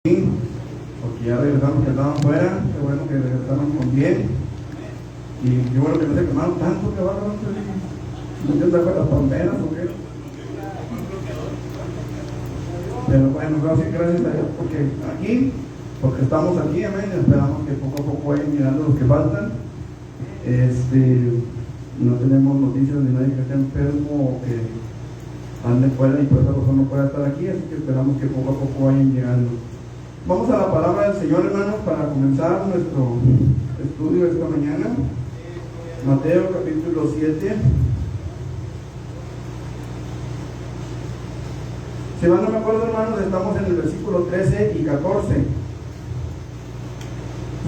Porque ya regresamos, que estaban fuera. Qué bueno que regresaron con bien. Y qué bueno que no se quemaron tanto, que van a no te las palmeras o qué. Pero bueno, gracias a Dios porque estamos aquí, amén. Esperamos que poco a poco vayan mirando los que faltan. No tenemos noticias de nadie que esté enfermo o que ande fuera y por esa razón no pueda estar aquí, así que esperamos que poco a poco vayan llegando. Vamos a la palabra del Señor, hermanos, para comenzar nuestro estudio esta mañana. Mateo capítulo 7. Si mal no me acuerdo, hermanos, estamos en el versículo 13 y 14.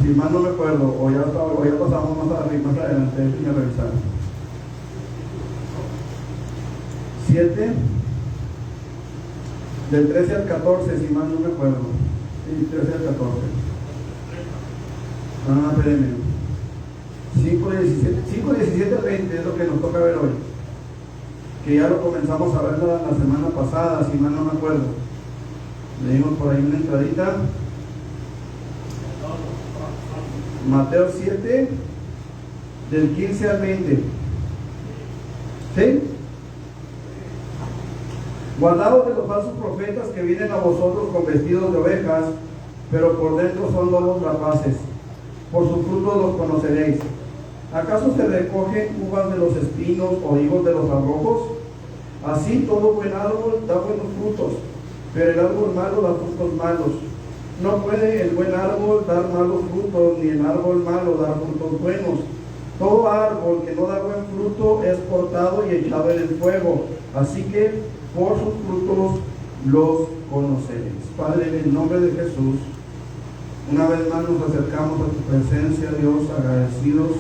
Si mal no me acuerdo, o ya pasamos más adelante, déjenme revisar. 7, del 13 al 14, si mal no me acuerdo. Sí, 13 al 14. Espérenme. 5, 17 al 20 es lo que nos toca ver hoy. Que ya lo comenzamos a ver la semana pasada, si mal no me acuerdo. Le dimos por ahí una entradita. Mateo 7, del 15 al 20. ¿Sí? Guardaos de los falsos profetas que vienen a vosotros con vestidos de ovejas, pero por dentro son lobos rapaces. Por sus frutos los conoceréis. ¿Acaso se recogen uvas de los espinos o higos de los abrojos? Así todo buen árbol da buenos frutos, pero el árbol malo da frutos malos. No puede el buen árbol dar malos frutos, ni el árbol malo dar frutos buenos. Todo árbol que no da buen fruto es cortado y echado en el fuego. Así que por sus frutos los conoceréis. Padre, en el nombre de Jesús, una vez más nos acercamos a tu presencia, Dios, agradecidos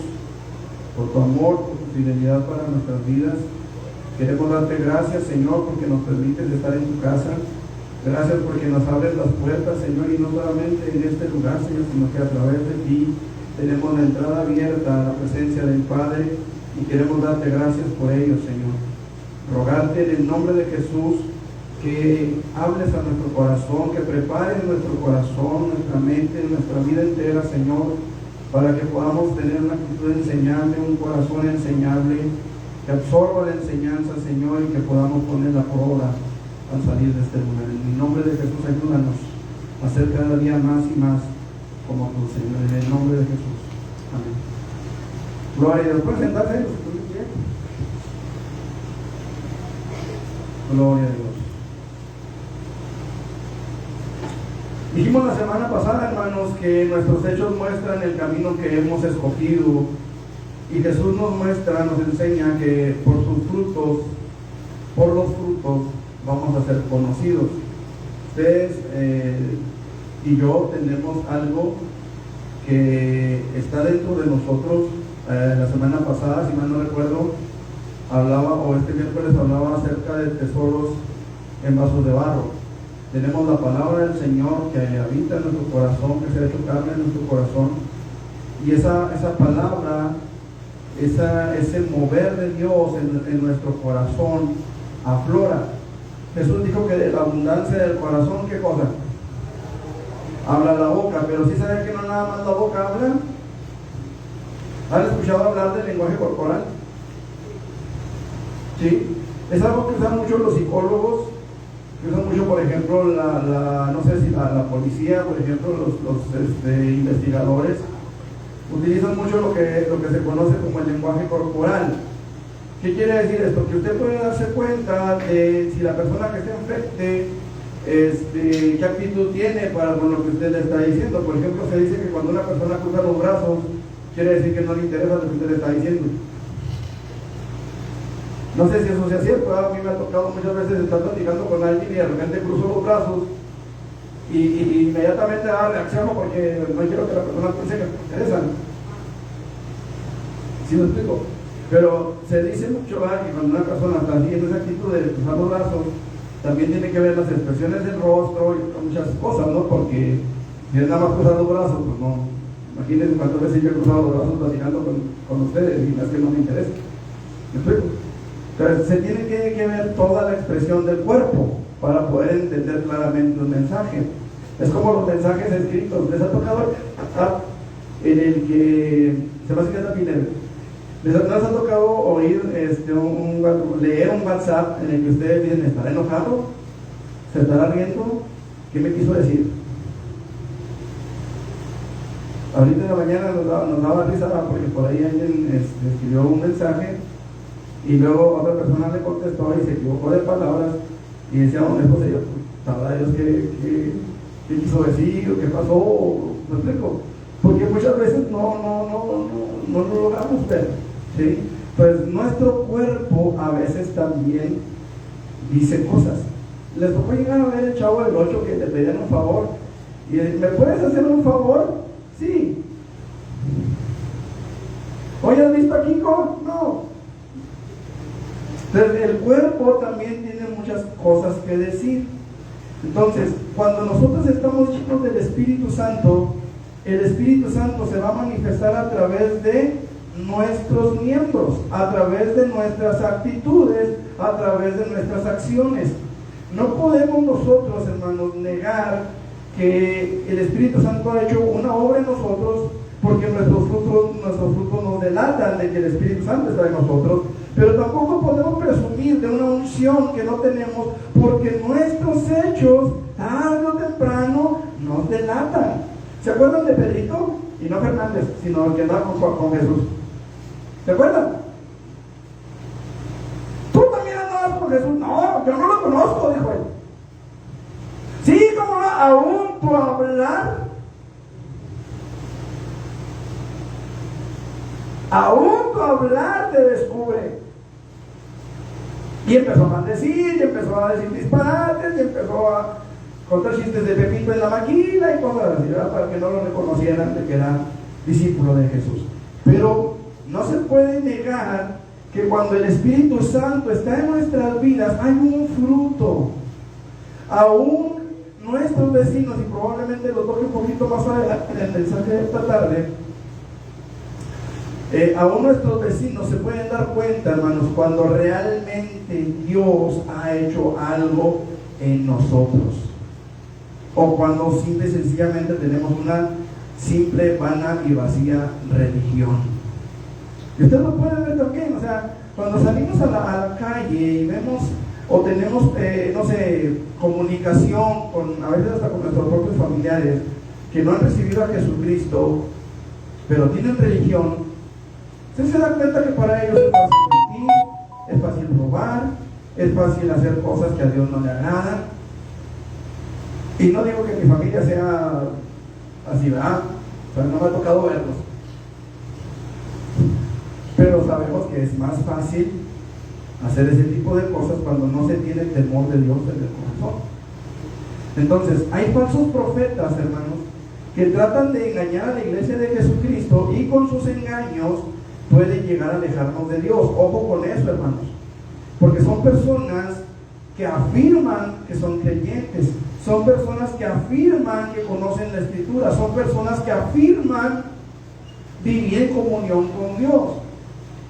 por tu amor, por tu fidelidad para nuestras vidas. Queremos darte gracias, Señor, porque nos permites estar en tu casa. Gracias porque nos abres las puertas, Señor, y no solamente en este lugar, Señor, sino que a través de ti tenemos la entrada abierta a la presencia del Padre y queremos darte gracias por ello, Señor. Rogarte en el nombre de Jesús que hables a nuestro corazón, que prepares nuestro corazón, nuestra mente, nuestra vida entera, Señor, para que podamos tener una actitud enseñable, un corazón enseñable, que absorba la enseñanza, Señor, y que podamos ponerla por obra al salir de este lugar. En el nombre de Jesús, ayúdanos a ser cada día más y más como tú, Señor, en el nombre de Jesús. Amén. Gloria a Dios. ¿Pueden sentarse? Gloria a Dios. Dijimos la semana pasada, hermanos, que nuestros hechos muestran el camino que hemos escogido, y Jesús nos muestra, nos enseña que por sus frutos, por los frutos vamos a ser conocidos. Ustedes y yo tenemos algo que está dentro de nosotros. La semana pasada, si mal no recuerdo, este miércoles hablaba acerca de tesoros en vasos de barro. Tenemos la palabra del Señor que habita en nuestro corazón, que se ha hecho carne en nuestro corazón, y esa palabra, ese mover de Dios en nuestro corazón aflora. Jesús dijo que de la abundancia del corazón, ¿qué cosa? Habla la boca. Pero sí saben que no nada más la boca habla. ¿Han escuchado hablar del lenguaje corporal? Sí, es algo que usan mucho los psicólogos, que usan mucho, por ejemplo, no sé si la policía, por ejemplo, los investigadores, utilizan mucho lo que se conoce como el lenguaje corporal. ¿Qué quiere decir esto? Que usted puede darse cuenta de si la persona que está enfrente, qué actitud tiene para con lo que usted le está diciendo. Por ejemplo, se dice que cuando una persona cruza los brazos, quiere decir que no le interesa lo que usted le está diciendo. No sé si eso sea cierto. A mí me ha tocado muchas veces estar platicando con alguien y de repente cruzo los brazos y inmediatamente reacciono porque no quiero que la persona piense que me interesa. ¿Sí me explico? Pero se dice mucho que cuando una persona está así en esa actitud de cruzar los brazos, también tiene que ver las expresiones del rostro y muchas cosas, ¿no? Porque si es nada más cruzar los brazos, pues no. Imagínense cuántas veces yo he cruzado los brazos platicando con ustedes y es que no me interesa. ¿Me explico? Entonces se tiene que ver toda la expresión del cuerpo para poder entender claramente un mensaje. Es como los mensajes escritos. ¿Les ha tocado en el que se va a hacer Pineda? ¿Les ha tocado oír leer un WhatsApp en el que ustedes dicen, ¿estará enojado? ¿Se estará riendo? ¿Qué me quiso decir? Ahorita en la mañana nos daba risa porque por ahí alguien escribió un mensaje y luego otra persona le contestó y se equivocó de palabras y decía, José, yo, sabrá Dios qué quiso decir o qué pasó, ¿me explico? Porque muchas veces no lo logramos ver, ¿sí? Pues nuestro cuerpo a veces también dice cosas. Les tocó llegar a ver el Chavo del 8 que le pedían un favor y ¿me puedes hacer un favor? Sí. ¿Oye, has visto a Kiko? No. Entonces el cuerpo también tiene muchas cosas que decir. Entonces, cuando nosotros estamos llenos del Espíritu Santo, el Espíritu Santo se va a manifestar a través de nuestros miembros, a través de nuestras actitudes, a través de nuestras acciones. No podemos nosotros, hermanos, negar que el Espíritu Santo ha hecho una obra en nosotros, porque nuestros frutos nos delatan de que el Espíritu Santo está en nosotros, pero tampoco podemos presumir de una unción que no tenemos, porque nuestros hechos, tarde o temprano, nos delatan. ¿Se acuerdan de Pedrito? Y no Fernández, sino el que andaba con Jesús. ¿Se acuerdan? ¿Tú también andabas con Jesús? No, yo no lo conozco, dijo él. Sí, como no, aún por hablar. Aún tu hablar te descubre. Y empezó a maldecir, y empezó a decir disparates, y empezó a contar chistes de Pepito en la maquila y cosas así, ¿verdad? Para que no lo reconocieran de que era discípulo de Jesús. Pero no se puede negar que cuando el Espíritu Santo está en nuestras vidas hay un fruto. Aún nuestros vecinos, y probablemente lo toque un poquito más adelante en el mensaje de esta tarde, aún nuestros vecinos se pueden dar cuenta, hermanos, cuando realmente Dios ha hecho algo en nosotros, o cuando simple y sencillamente tenemos una simple, vana y vacía religión. Y usted lo puede ver también, o sea, cuando salimos a la calle y vemos o tenemos, no sé, comunicación con, a veces hasta con nuestros propios familiares que no han recibido a Jesucristo, pero tienen religión. Usted se da cuenta que para ellos es fácil mentir, es fácil robar, es fácil hacer cosas que a Dios no le agradan. Y no digo que mi familia sea así, ¿verdad? O sea, no me ha tocado verlos. Pero sabemos que es más fácil hacer ese tipo de cosas cuando no se tiene el temor de Dios en el corazón. Entonces, hay falsos profetas, hermanos, que tratan de engañar a la iglesia de Jesucristo y con sus engaños pueden llegar a alejarnos de Dios. Ojo con eso, hermanos, porque son personas que afirman que son creyentes, son personas que afirman que conocen la Escritura, son personas que afirman vivir en comunión con Dios.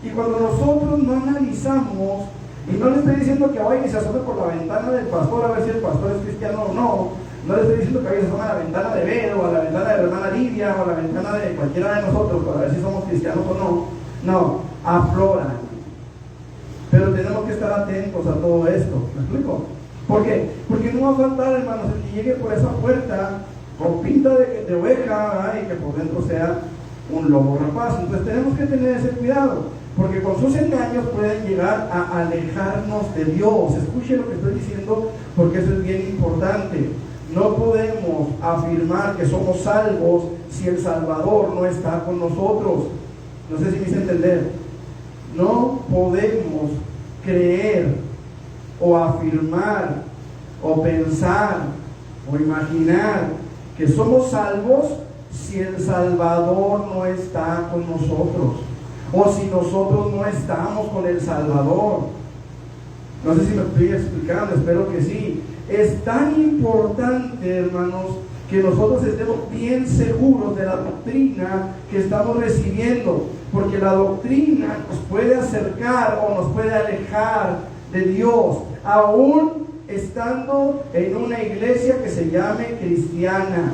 Y cuando nosotros no analizamos, y no le estoy diciendo que vaya y se asome por la ventana del pastor a ver si el pastor es cristiano o no, no le estoy diciendo que vaya y se asome a la ventana de Vero, a la ventana de la hermana Lidia, o a la ventana de cualquiera de nosotros para ver si somos cristianos o no. No, afloran. Pero tenemos que estar atentos a todo esto. ¿Me explico? ¿Por qué? Porque no va a faltar, hermanos, el que llegue por esa puerta con pinta de oveja, y que por dentro sea un lobo rapaz. Entonces tenemos que tener ese cuidado, porque con sus engaños pueden llegar a alejarnos de Dios. Escuche lo que estoy diciendo, porque eso es bien importante. No podemos afirmar que somos salvos si el Salvador no está con nosotros. No sé si me hice entender. No podemos creer o afirmar o pensar o imaginar que somos salvos si el Salvador no está con nosotros, o si nosotros no estamos con el Salvador. No sé si me estoy explicando, espero que sí. Es tan importante, hermanos, que nosotros estemos bien seguros de la doctrina que estamos recibiendo, porque la doctrina nos puede acercar o nos puede alejar de Dios. Aún estando en una iglesia que se llame cristiana,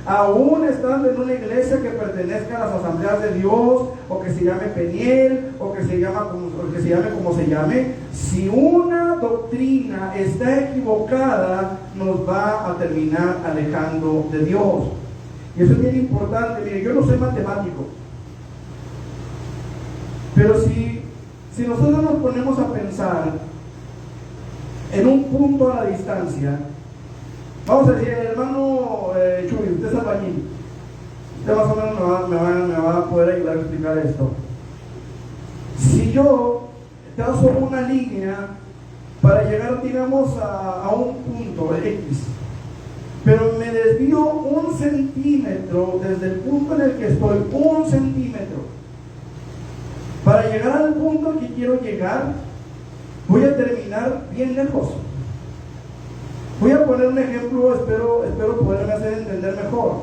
aún estando en una iglesia que pertenezca a las asambleas de Dios, o que se llame Peniel, o que se llame como se llame, si una doctrina está equivocada, nos va a terminar alejando de Dios. Y eso es bien importante. Mire, yo no soy matemático, pero si nosotros nos ponemos a pensar en un punto a la distancia, vamos a decir, hermano Chuy, usted es albañil, usted más o menos me va a poder ayudar a explicar esto. Si yo trazo una línea para llegar, digamos, a un punto X, pero me desvío 1 centímetro desde el punto en el que estoy, 1 centímetro, para llegar al punto al que quiero llegar, voy a terminar bien lejos. Voy a poner un ejemplo, espero poderme hacer entender mejor.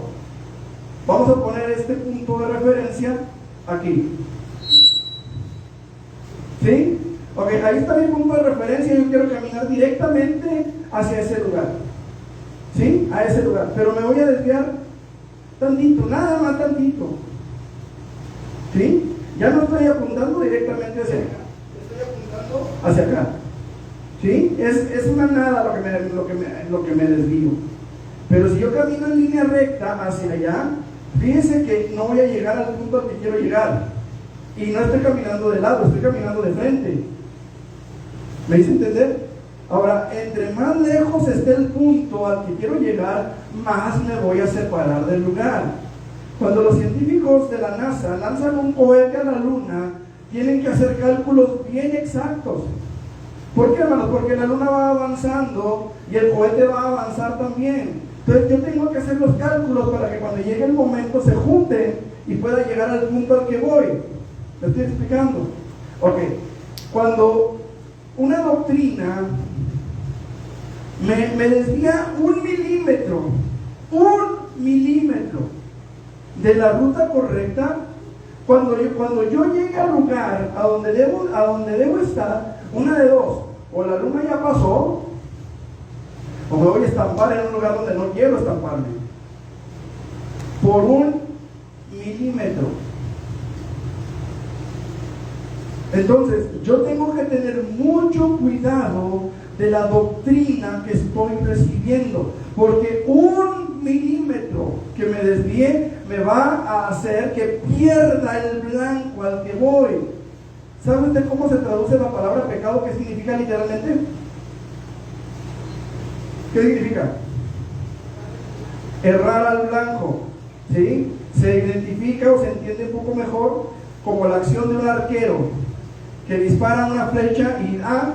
Vamos a poner este punto de referencia aquí. ¿Sí? Ok, ahí está mi punto de referencia. Yo quiero caminar directamente hacia ese lugar. ¿Sí? A ese lugar. Pero me voy a desviar tantito, nada más tantito. ¿Sí? Ya no estoy apuntando directamente hacia acá, estoy apuntando hacia acá. ¿Sí? Es una nada lo que me desvío. Pero si yo camino en línea recta hacia allá, fíjense que no voy a llegar al punto al que quiero llegar. Y no estoy caminando de lado, estoy caminando de frente. ¿Me hice entender? Ahora, entre más lejos esté el punto al que quiero llegar, más me voy a separar del lugar. Cuando los científicos de la NASA lanzan un cohete a la Luna, tienen que hacer cálculos bien exactos. ¿Por qué, hermanos? Porque la Luna va avanzando y el cohete va a avanzar también. Entonces yo tengo que hacer los cálculos para que cuando llegue el momento se junten y pueda llegar al punto al que voy. ¿Me estoy explicando? Ok. Cuando una doctrina me desvía 1 milímetro de la ruta correcta, cuando yo llegue al lugar a donde debo estar, una de dos: o la Luna ya pasó, o me voy a estampar en un lugar donde no quiero estamparme por 1 milímetro. Entonces yo tengo que tener mucho cuidado de la doctrina que estoy recibiendo, porque 1 milímetro que me desvíe me va a hacer que pierda el blanco al que voy. ¿Sabe usted cómo se traduce la palabra pecado? ¿Qué significa literalmente? ¿Qué significa? Errar al blanco. ¿Sí? Se identifica o se entiende un poco mejor como la acción de un arquero que dispara una flecha y da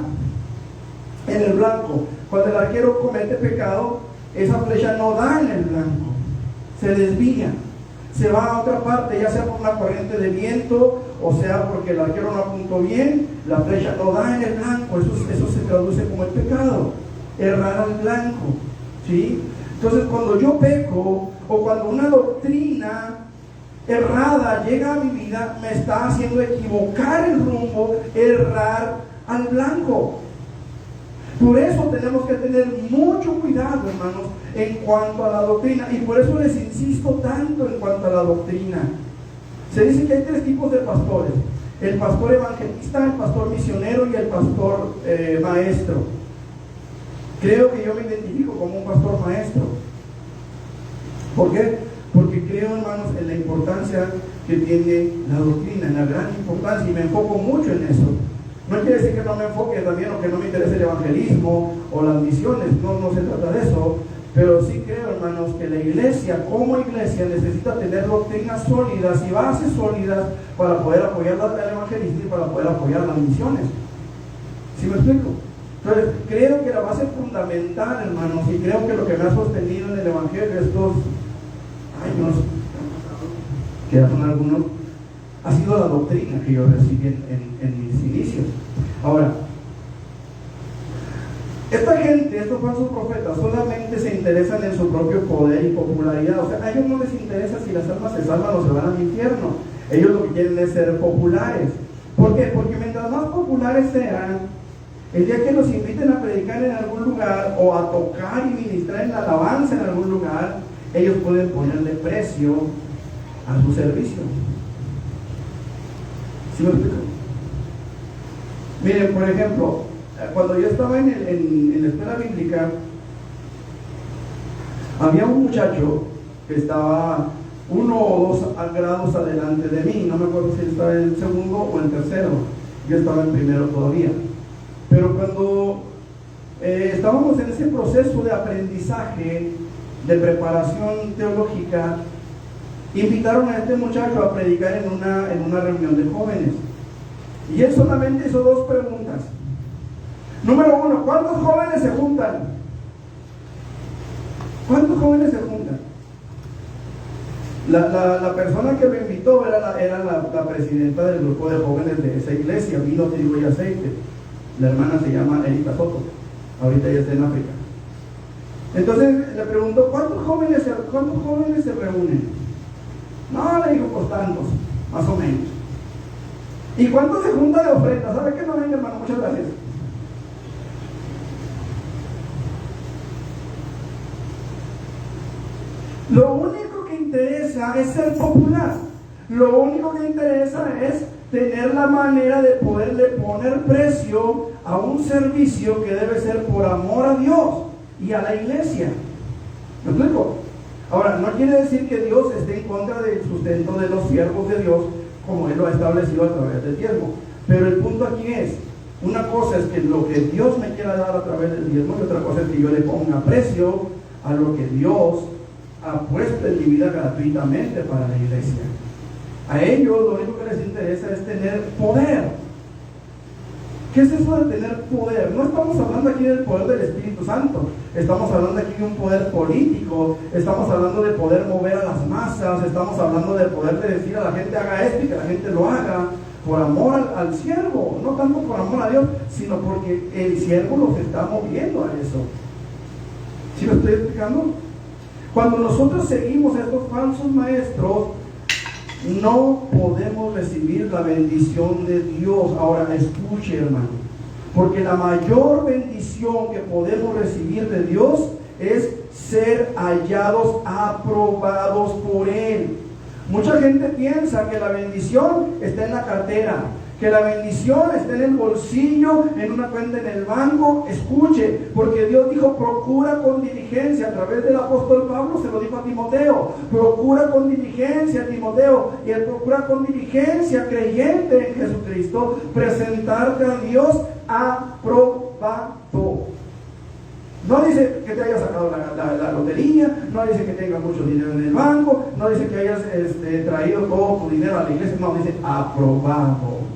en el blanco. Cuando el arquero comete pecado, esa flecha no da en el blanco, se desvía, se va a otra parte, ya sea por una corriente de viento, o sea porque el arquero no apuntó bien, la flecha no da en el blanco. Eso se traduce como el pecado, errar al blanco. ¿Sí? Entonces cuando yo peco, o cuando una doctrina errada llega a mi vida, me está haciendo equivocar el rumbo, errar al blanco. Por eso tenemos que tener mucho cuidado, hermanos, en cuanto a la doctrina. Y por eso les insisto tanto en cuanto a la doctrina. Se dice que hay 3 tipos de pastores: el pastor evangelista, el pastor misionero y el pastor maestro. Creo que yo me identifico como un pastor maestro. ¿Por qué? Porque creo, hermanos, en la importancia que tiene la doctrina, en la gran importancia, y me enfoco mucho en eso. No quiere decir que no me enfoque también o que no me interese el evangelismo o las misiones, no se trata de eso, pero sí creo, hermanos, que la iglesia como iglesia necesita tener doctrinas sólidas y bases sólidas para poder apoyar el evangelismo y para poder apoyar las misiones. ¿Sí me explico? Entonces, creo que la base fundamental, hermanos, y creo que lo que me ha sostenido en el evangelio estos años, que ya son algunos, ha sido la doctrina que yo recibí en mis inicios. Ahora, esta gente, estos falsos profetas, solamente se interesan en su propio poder y popularidad. O sea, a ellos no les interesa si las almas se salvan o se van al infierno. Ellos lo que quieren es ser populares. ¿Por qué? Porque mientras más populares sean, El día que nos inviten a predicar en algún lugar o a tocar y ministrar en la alabanza en algún lugar, ellos pueden ponerle precio a su servicio. ¿Sí me explico? Miren, por ejemplo, cuando yo estaba en la escuela bíblica, había un muchacho que estaba 1 o 2 grados adelante de mí. No me acuerdo si estaba en el segundo o en el tercero. Yo estaba en primero todavía. Pero cuando estábamos en ese proceso de aprendizaje, de preparación teológica, invitaron a este muchacho a predicar en una reunión de jóvenes. Y él solamente hizo 2 preguntas. Número 1, ¿cuántos jóvenes se juntan? ¿Cuántos jóvenes se juntan? La persona que me invitó era la presidenta del grupo de jóvenes de esa iglesia, Vino, Trigo y Aceite. La hermana se llama Erika Soto, ahorita ya está en África. Entonces le preguntó, ¿cuántos jóvenes se reúnen? No, le dijo, pues tantos, más o menos. ¿Y cuánto se junta de ofrenda? ¿Sabe qué? No, venga, hermano, muchas gracias. Lo único que interesa es ser popular. Lo único que interesa es tener la manera de poderle poner precio a un servicio que debe ser por amor a Dios y a la iglesia. ¿Me explico? Ahora, no quiere decir que Dios esté en contra del sustento de los siervos de Dios, como Él lo ha establecido a través del diezmo. Pero el punto aquí es, una cosa es que lo que Dios me quiera dar a través del diezmo, y otra cosa es que yo le ponga precio a lo que Dios ha puesto en mi vida gratuitamente para la iglesia. A ellos lo único que les interesa es tener poder. ¿Qué es eso de tener poder? No estamos hablando aquí del poder del Espíritu Santo, estamos hablando aquí de un poder político, estamos hablando de poder mover a las masas, estamos hablando de poder de decir a la gente haga esto y que la gente lo haga por amor al siervo, no tanto por amor a Dios, sino porque el siervo los está moviendo a eso. ¿Sí lo estoy explicando? Cuando nosotros seguimos a estos falsos maestros, no podemos recibir la bendición de Dios. Ahora escuche, hermano, porque la mayor bendición que podemos recibir de Dios es ser hallados, aprobados por Él. Mucha gente piensa que la bendición está en la cartera, que la bendición está en el bolsillo, en una cuenta en el banco. Escuche, porque Dios dijo, procura con diligencia, a través del apóstol Pablo se lo dijo a Timoteo, procura con diligencia, Timoteo, y él procura con diligencia, creyente en Jesucristo, presentarte a Dios aprobado. No dice que te hayas sacado la lotería, no dice que tengas mucho dinero en el banco, no dice que hayas traído todo tu dinero a la iglesia, no, dice aprobado.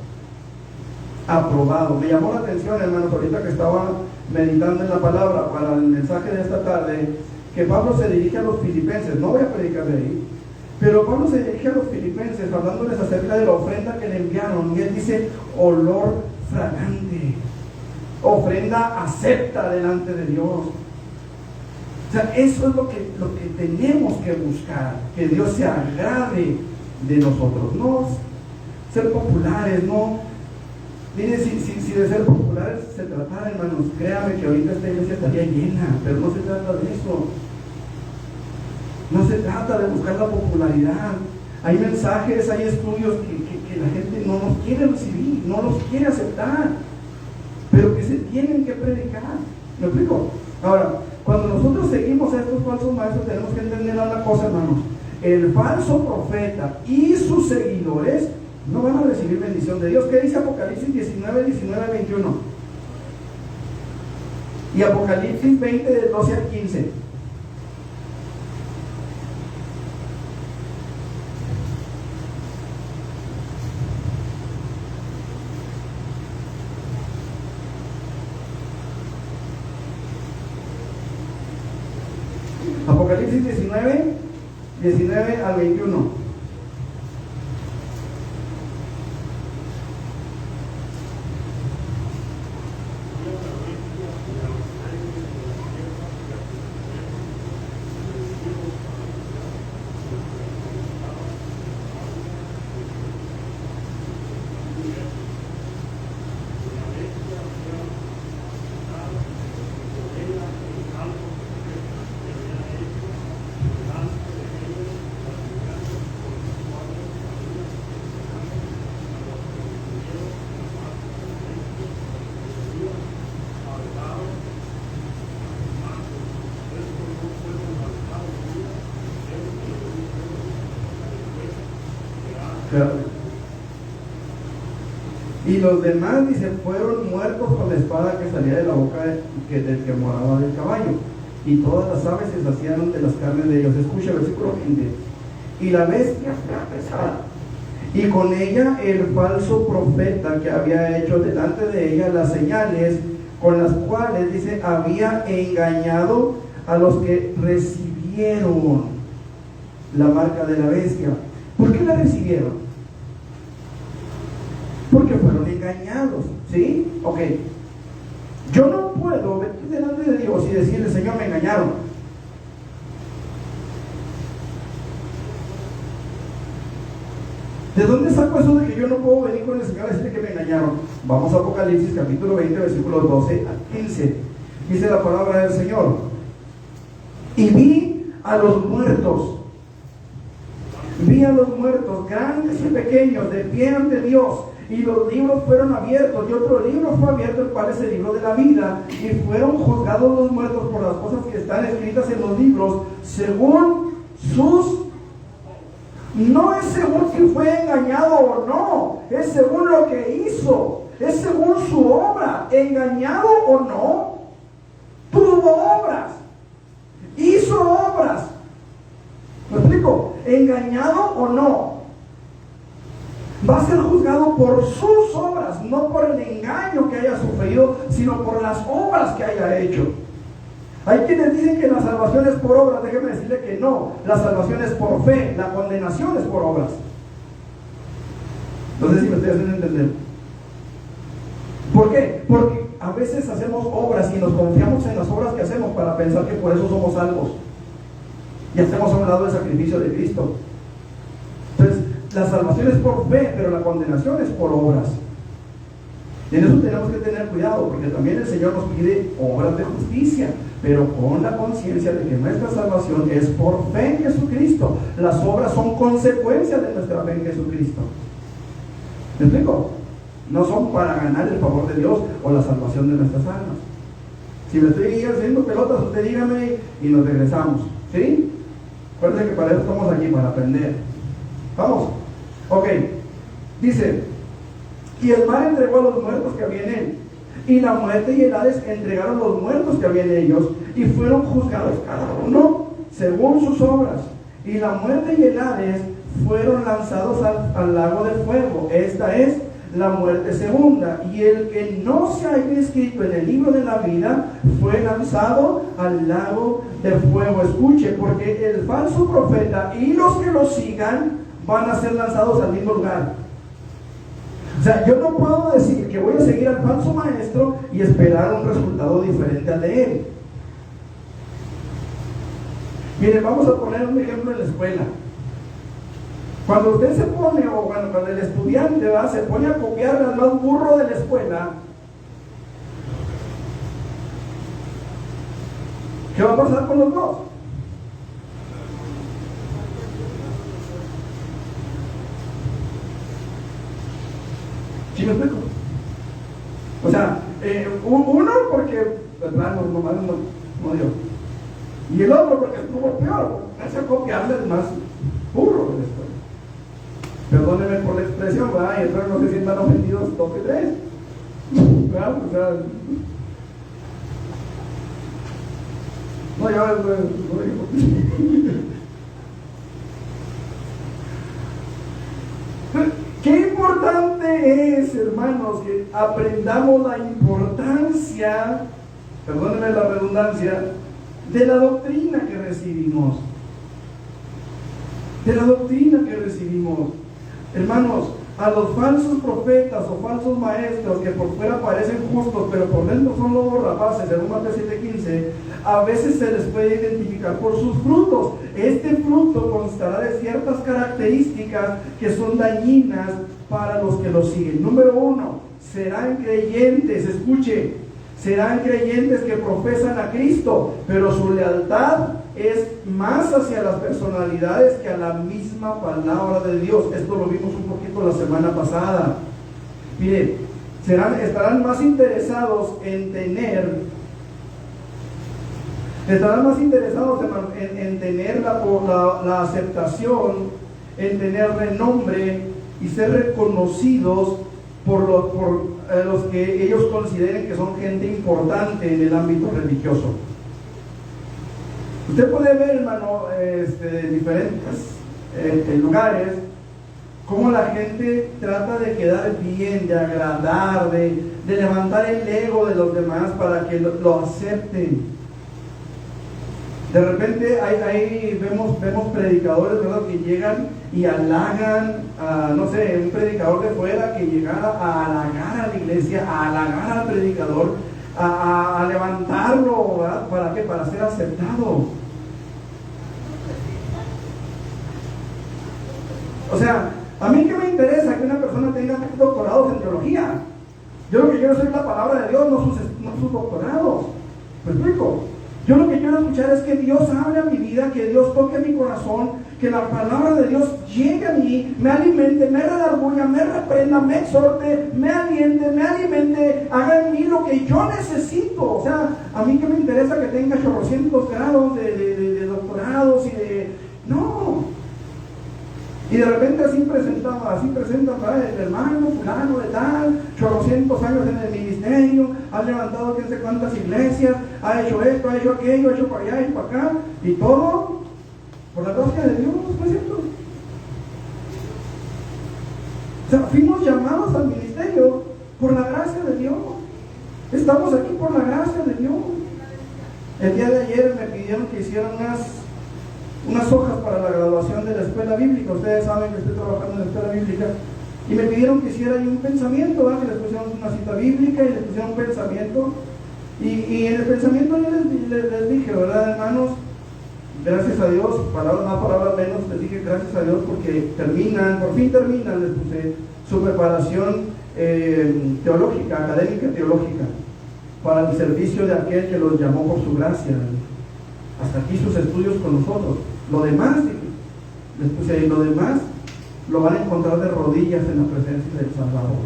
Aprobado. Me llamó la atención, hermanos, ahorita que estaba meditando en la palabra para el mensaje de esta tarde, que Pablo se dirige a los filipenses. No voy a predicar de ahí, pero Pablo se dirige a los filipenses hablándoles acerca de la ofrenda que le enviaron, y él dice olor fragante, ofrenda acepta delante de Dios. O sea, eso es lo que tenemos que buscar, que Dios se agrade de nosotros, no ser populares, no. Mire, si de ser populares se tratara, hermanos, créame que ahorita esta iglesia estaría llena, pero no se trata de eso. No se trata de buscar la popularidad. Hay mensajes, hay estudios que la gente no los quiere recibir, no los quiere aceptar, pero que se tienen que predicar. ¿Me explico? Ahora, cuando nosotros seguimos a estos falsos maestros, tenemos que entender una cosa, hermanos. El falso profeta y sus seguidores no van a recibir bendición de Dios. ¿Qué dice Apocalipsis 19, 21? Y Apocalipsis 20, del 12 al 15. Apocalipsis 19 al 21. Y los demás, dice, fueron muertos con la espada que salía de la boca del que moraba del caballo. Y todas las aves se saciaron de las carnes de ellos. Escucha el versículo 20. Y la bestia fue apresada, y con ella el falso profeta que había hecho delante de ella las señales con las cuales, dice, había engañado a los que recibieron la marca de la bestia. ¿Por qué la recibieron? Porque fueron engañados, ¿sí? Ok. Yo no puedo venir delante de Dios y decirle, Señor, me engañaron. ¿De dónde saco eso de que yo no puedo venir con el Señor a decirle que me engañaron? Vamos a Apocalipsis capítulo 20, versículos 12 a 15. Dice la palabra del Señor: y vi a los muertos, grandes y pequeños, de pie ante Dios, y los libros fueron abiertos, y otro libro fue abierto, el cual es el libro de la vida, y fueron juzgados los muertos por las cosas que están escritas en los libros, según sus... No es según si fue engañado o no, es según lo que hizo, es según su obra. Engañado o no, tuvo obras, hizo obras. ¿Me explico? Engañado o no, va a ser juzgado por sus obras, no por el engaño que haya sufrido, sino por las obras que haya hecho. Hay quienes dicen que la salvación es por obras. Déjeme decirle que no, la salvación es por fe, la condenación es por obras. No sé si me estoy haciendo entender. ¿Por qué? Porque a veces hacemos obras y nos confiamos en las obras que hacemos para pensar que por eso somos salvos, y hacemos a un lado el sacrificio de Cristo. Entonces, la salvación es por fe, pero la condenación es por obras. Y en eso tenemos que tener cuidado, porque también el Señor nos pide obras de justicia, pero con la conciencia de que nuestra salvación es por fe en Jesucristo. Las obras son consecuencia de nuestra fe en Jesucristo. ¿Me explico? No son para ganar el favor de Dios o la salvación de nuestras almas. Si me estoy haciendo pelotas, usted dígame y nos regresamos, ¿sí? Acuérdense que para eso estamos aquí, para aprender. Vamos. Ok. Dice: y el mar entregó a los muertos que había en él, y la muerte y el Hades entregaron los muertos que había en ellos, y fueron juzgados cada uno según sus obras. Y la muerte y el Hades fueron lanzados al lago de fuego. Esta es la muerte segunda. Y el que no se haya escrito en el libro de la vida fue lanzado al lago de fuego. Escuche, porque el falso profeta y los que lo sigan van a ser lanzados al mismo lugar. O sea, yo no puedo decir que voy a seguir al falso maestro y esperar un resultado diferente al de él. Miren, vamos a poner un ejemplo en la escuela. Cuando usted se pone, o bueno, cuando el estudiante se pone a copiar al más burro de la escuela, ¿qué va a pasar con los dos? ¿Sí me explico? O sea, uno porque de plano nomás no dio, y el otro porque estuvo peor, hace copiarle el más burro de la escuela. Perdónenme por la expresión, ¿verdad? Y entonces no se sientan ofendidos 2 y 3, ¿verdad? O sea, no, ya no digo. Qué importante es, hermanos, que aprendamos la importancia, perdónenme la redundancia, de la doctrina que recibimos. De la doctrina que recibimos. Hermanos, a los falsos profetas o falsos maestros que por fuera parecen justos, pero por dentro son lobos rapaces, según Mateo 7:15, a veces se les puede identificar por sus frutos. Este fruto constará de ciertas características que son dañinas para los que lo siguen. Número 1, serán creyentes, escuche, serán creyentes que profesan a Cristo, pero su lealtad es más hacia las personalidades que a la misma palabra de Dios. Esto lo vimos un poquito la semana pasada. Mire, estarán más interesados en tener la aceptación, en tener renombre, y ser reconocidos por los que ellos consideren que son gente importante en el ámbito religioso. Usted puede ver, hermano, en diferentes lugares, cómo la gente trata de quedar bien, de agradar, de levantar el ego de los demás para que lo acepten. De repente ahí vemos predicadores, ¿verdad?, que llegan y halagan a, no sé, un predicador de fuera que llegara a halagar a la iglesia, a halagar al predicador, a levantarlo, ¿verdad? ¿Para qué? Para ser aceptado. O sea, a mí qué me interesa que una persona tenga doctorados en teología. Yo lo que quiero es la palabra de Dios, no sus doctorados. ¿Me explico? Yo lo que quiero escuchar es que Dios hable a mi vida, que Dios toque mi corazón, que la palabra de Dios llegue a mí, me alimente, me redarguya, me reprenda, me exhorte, me aliente, me alimente, haga en mí lo que yo necesito. O sea, a mí que me interesa que tenga 800 grados de doctorados y de... No. Y de repente así presentan, el hermano fulano de tal, 800 años en el ministerio, ha levantado quién sé cuántas iglesias, ha hecho esto, ha hecho aquello, ha hecho para allá, ha hecho para acá, y todo por la gracia de Dios, ¿no es cierto? O sea, fuimos llamados al ministerio por la gracia de Dios. Estamos aquí por la gracia de Dios. El día de ayer me pidieron que hiciera unas hojas para la graduación de la escuela bíblica. Ustedes saben que estoy trabajando en la escuela bíblica, y me pidieron que hiciera ahí un pensamiento, ¿verdad? Que les pusieron una cita bíblica y les pusieron un pensamiento, y en el pensamiento yo les dije, ¿verdad, hermanos? Gracias a Dios, palabras más, palabras menos, les dije gracias a Dios porque por fin terminan, les puse su preparación teológica, académica teológica, para el servicio de aquel que los llamó por su gracia. Hasta aquí sus estudios con nosotros. Lo demás, les puse ahí, lo demás lo van a encontrar de rodillas en la presencia del Salvador.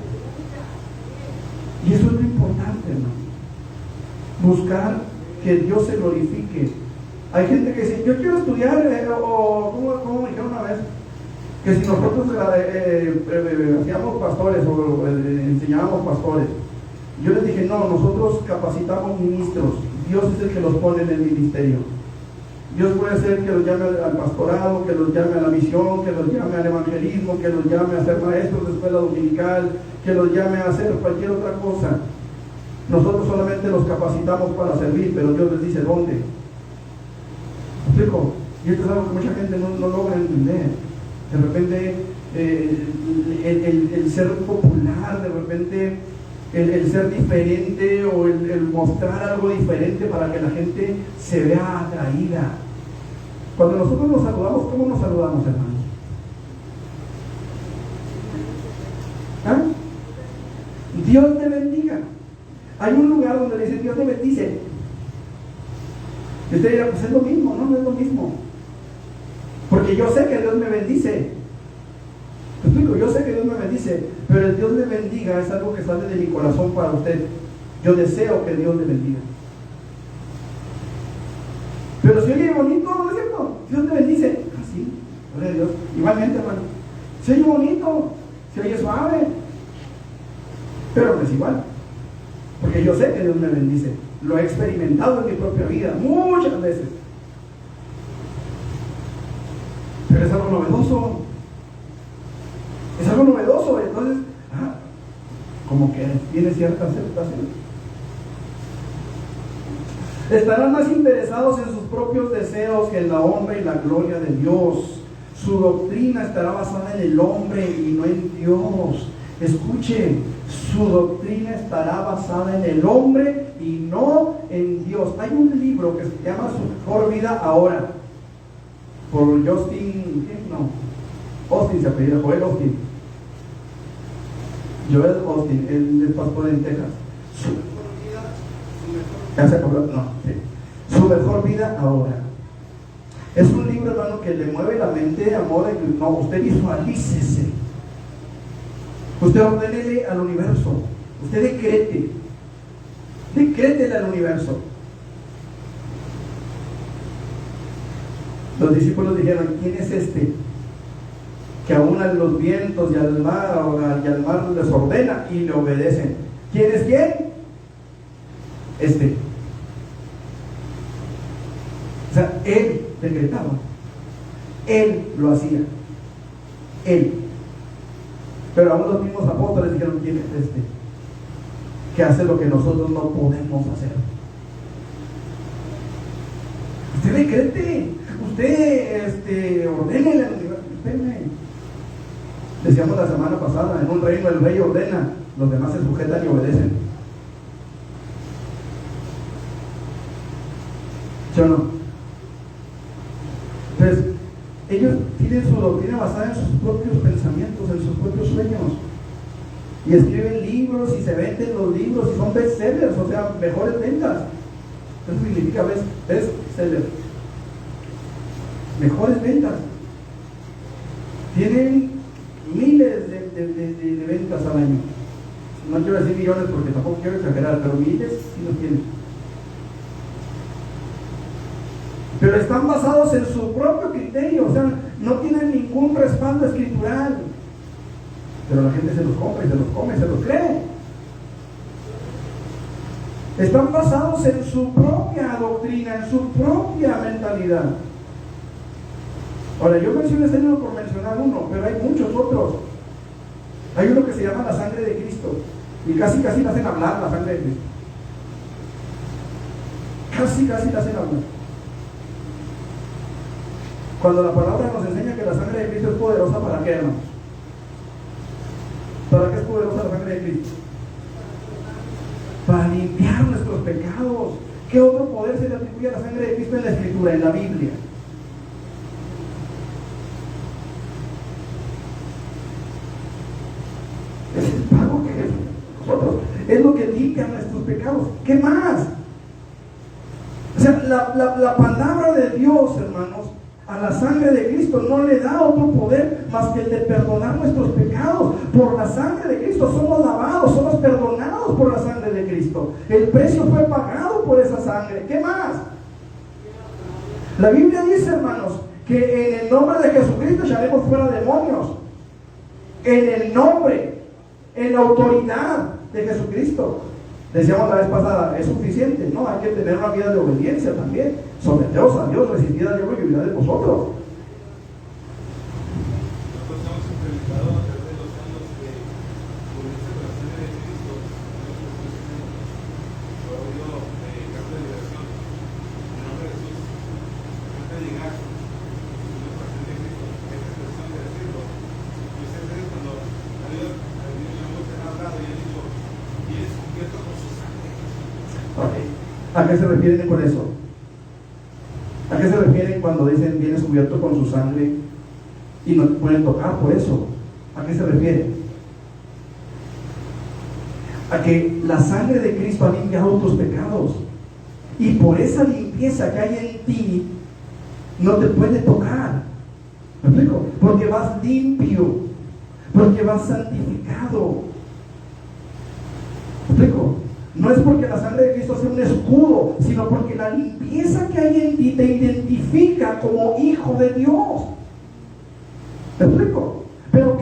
Y eso es lo importante, hermano. Buscar que Dios se glorifique. Hay gente que dice, yo quiero estudiar, o como me dijeron una vez, que si nosotros hacíamos pastores o enseñábamos pastores. Yo les dije, no, nosotros capacitamos ministros. Dios es el que los pone en el ministerio. Dios puede ser que los llame al pastorado, que los llame a la misión, que los llame al evangelismo, que los llame a ser maestros de escuela dominical, que los llame a hacer cualquier otra cosa. Nosotros solamente los capacitamos para servir, pero Dios les dice dónde. ¿Me explico? Y esto es algo que mucha gente no logra entender. De repente, el ser popular, de repente, el ser diferente, o el mostrar algo diferente para que la gente se vea atraída. Cuando nosotros nos saludamos, ¿cómo nos saludamos, hermanos? ¿Ah? Dios te bendiga. Hay un lugar donde le dicen Dios te bendice. Y usted dirá, pues es lo mismo. No es lo mismo, porque yo sé que Dios me bendice. ¿Me explico? Yo sé que Dios me bendice, pero el Dios le bendiga es algo que sale de mi corazón para usted. Yo deseo que Dios le bendiga. Pero si oye bonito, ¿no es cierto? Dios le bendice. Así, gloria a Dios. Igualmente, hermano. Si oye bonito, si oye suave, pero no es igual. Porque yo sé que Dios me bendice. Lo he experimentado en mi propia vida muchas veces. Pero es algo novedoso. Es algo novedoso. Entonces, como que tiene cierta aceptación. Estarán más interesados en sus propios deseos que en la honra y la gloria de Dios. Su doctrina estará basada en el hombre y no en Dios. Escuche, su doctrina estará basada en el hombre y no en Dios. Hay un libro que se llama Su Mejor Vida Ahora, por Justin, Austin se apellida, Joel Austin. Joel Austin, él es pastor en Texas. Su Mejor Vida Ahora. Es un libro, hermano, que le mueve la mente, amor. No, usted visualícese. Usted ordénele al universo. Usted decrete. Decrétele al universo. Los discípulos dijeron, ¿quién es este? que aún a los vientos y al mar les ordena y le obedecen. ¿Quién es quién? O sea, Él decretaba, Él lo hacía, Él. Pero aún los mismos apóstoles dijeron: ¿quién es este que hace lo que nosotros no podemos hacer? Usted decrete, usted ordene, decíamos la semana pasada, en un reino el rey ordena, los demás se sujetan y obedecen. ¿Sí o no? Entonces, ellos tienen su doctrina basada en sus propios pensamientos, en sus propios sueños, y escriben libros y se venden los libros y son bestsellers, o sea, mejores ventas. Eso significa bestseller, mejores ventas. Tienen miles de ventas al año. No quiero decir millones porque tampoco quiero exagerar, pero miles sí los tienen. Pero están basados en su propio criterio, o sea, no tienen ningún respaldo escritural. Pero la gente se los compra y se los come, se los cree. Están basados en su propia doctrina, en su propia mentalidad. Ahora, yo mencioné este libro por mencionar uno, pero hay muchos otros. Hay uno que se llama La Sangre de Cristo, y casi le hacen hablar la sangre de Cristo. Casi le hacen hablar. Cuando la palabra nos enseña que la sangre de Cristo es poderosa, ¿para qué, hermanos? ¿Para qué es poderosa la sangre de Cristo? Para limpiar nuestros pecados. ¿Qué otro poder se le atribuye a la sangre de Cristo en la Escritura, en la Biblia? Es el pago que es nosotros. Es lo que limpia nuestros pecados. ¿Qué más? O sea, la palabra de Dios, hermanos, a la sangre de Cristo no le da otro poder más que el de perdonar nuestros pecados. Por la sangre de Cristo somos lavados, somos perdonados por la sangre de Cristo. El precio fue pagado por esa sangre. ¿Qué más? La Biblia dice, hermanos, que en el nombre de Jesucristo echaremos fuera demonios. En el nombre, en la autoridad de Jesucristo. Decíamos la vez pasada, ¿es suficiente? No, hay que tener una vida de obediencia también. Someteos a Dios, resistid al diablo y huirá de vosotros. Nosotros hemos experimentado a través de los años que por esta relación de Cristo, lo ha habido campo de liberación. En nombre de Jesús, antes de llegar, una relación de Cristo, esta expresión de decirlo. Yo siempre cuando ha habido amigos que han hablado y han dicho, y es cubierto con su sangre. Okay. ¿A qué se refieren con eso? ¿A qué se refieren cuando dicen vienes cubierto con su sangre y no te pueden tocar por eso? ¿A qué se refiere? A que la sangre de Cristo ha limpiado tus pecados, y por esa limpieza que hay en ti no te puede tocar. ¿Me explico? Porque vas limpio, porque vas santificado. ¿Me explico? No es porque la sangre de Cristo sea un escudo, sino porque la limpieza que hay en ti te identifica como hijo de Dios. ¿Me explico? Pero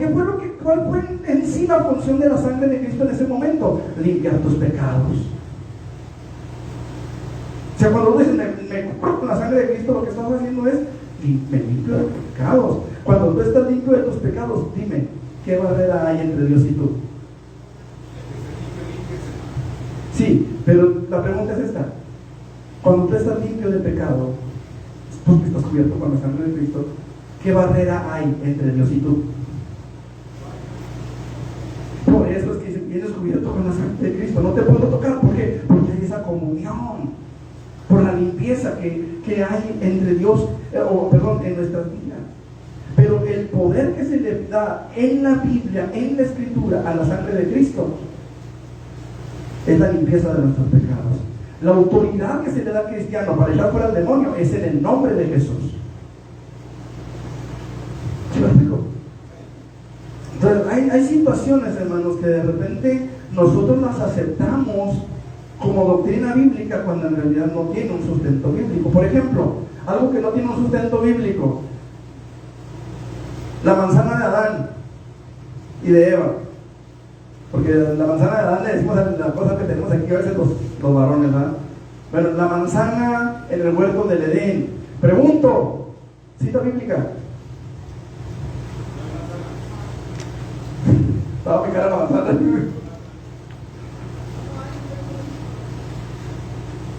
¿cuál fue en sí la función de la sangre de Cristo en ese momento? Limpiar tus pecados. O sea, cuando uno dice, me cubro con la sangre de Cristo, lo que estás haciendo es, me limpio de tus pecados. Cuando tú estás limpio de tus pecados, dime, ¿qué barrera hay entre Dios y tú? Sí, pero la pregunta es esta: cuando tú estás limpio de pecado, porque estás cubierto con la sangre de Cristo, ¿qué barrera hay entre Dios y tú? Por eso es que vienes cubierto con la sangre de Cristo, no te puedo tocar. ¿Por qué? Porque hay esa comunión, por la limpieza que hay entre Dios, en nuestras vidas. Pero el poder que se le da en la Biblia, en la Escritura, a la sangre de Cristo, es la limpieza de nuestros pecados. La autoridad que se le da al cristiano para echar fuera al demonio es en el nombre de Jesús. ¿Sí me explico? Entonces hay situaciones, hermanos, que de repente nosotros las aceptamos como doctrina bíblica cuando en realidad no tiene un sustento bíblico. Por ejemplo, algo que no tiene un sustento bíblico: la manzana de Adán y de Eva. Porque la manzana de Adán le decimos a la cosa que tenemos aquí a veces los varones, ¿verdad? Bueno, la manzana en el huerto del Edén. Pregunto, cita bíblica. Estaba a picar a la manzana.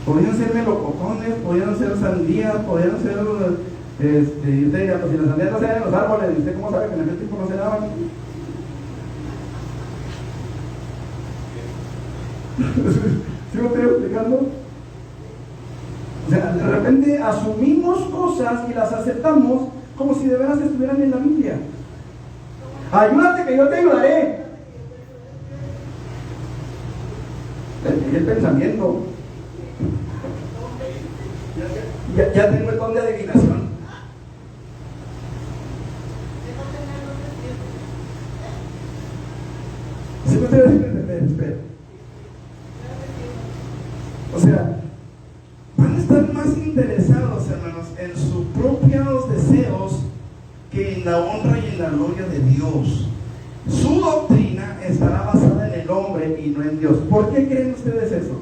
Podían ser melocotones, podían ser sandías, podían ser, usted diría, pues si las sandías no se dan en los árboles, ¿usted cómo sabe que en aquel tiempo no se daban? ¿Sí me estoy explicando? O sea, de repente asumimos cosas y las aceptamos como si de veras estuvieran en la Biblia. Ayúdate que yo te ayudaré. El pensamiento. Ya tengo el don de adivinación. ¿Sí me estoy haciendo entender? O sea, van a estar más interesados, hermanos, en sus propios deseos que en la honra y en la gloria de Dios. Su doctrina estará basada en el hombre y no en Dios. ¿Por qué creen ustedes eso?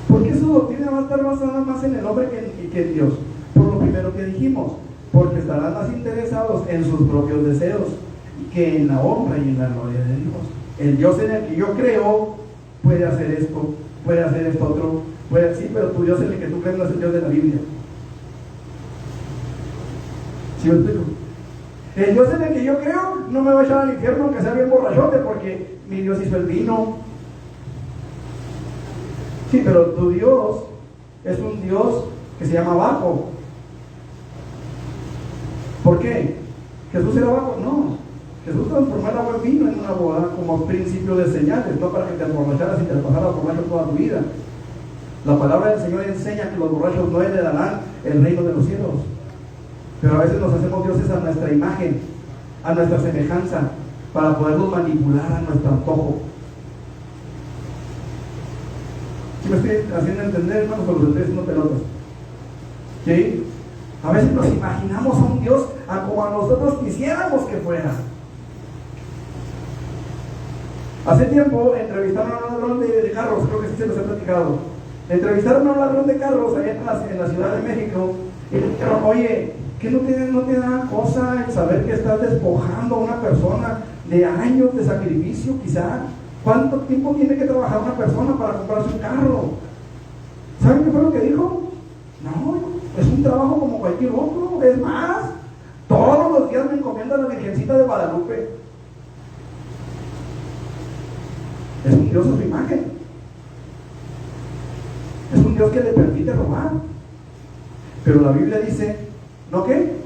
¿Por qué su doctrina va a estar basada más en el hombre que en Dios? Por lo primero que dijimos, porque estarán más interesados en sus propios deseos que en la honra y en la gloria de Dios. El Dios en el que yo creo puede hacer esto, puede hacer esto otro, puede, sí, pero tu Dios en el que tú crees no es el Dios de la Biblia. ¿Sí me explico? El Dios en el que yo creo no me va a echar al infierno aunque sea bien borrachote, porque mi Dios hizo el vino. Sí, pero tu Dios es un Dios que se llama bajo. ¿Por qué? ¿Jesús era bajo? No. Jesús transformó el agua en vino en una boda como principio de señales, no para que te emborracharas y te pasaras borracho toda tu vida. La palabra del Señor enseña que los borrachos no heredarán el reino de los cielos. Pero a veces nos hacemos dioses a nuestra imagen, a nuestra semejanza, para poderlos manipular a nuestro antojo. ¿Sí me estoy haciendo entender, hermanos, o los estoy haciendo pelotas? ¿Sí? A veces nos imaginamos a un Dios a como a nosotros quisiéramos que fuera. Hace tiempo entrevistaron a un ladrón de carros, creo que sí se los he platicado. Entrevistaron a un ladrón de carros allá en la Ciudad de México y le dijeron, oye, ¿qué no te da cosa el saber que estás despojando a una persona de años de sacrificio quizá? ¿Cuánto tiempo tiene que trabajar una persona para comprarse un carro? ¿Saben qué fue lo que dijo? No, es un trabajo como cualquier otro. Es más, todos los días me encomienda la Virgencita de Guadalupe. Es un Dios a su imagen. Es un Dios que le permite robar. Pero la Biblia dice, ¿no qué?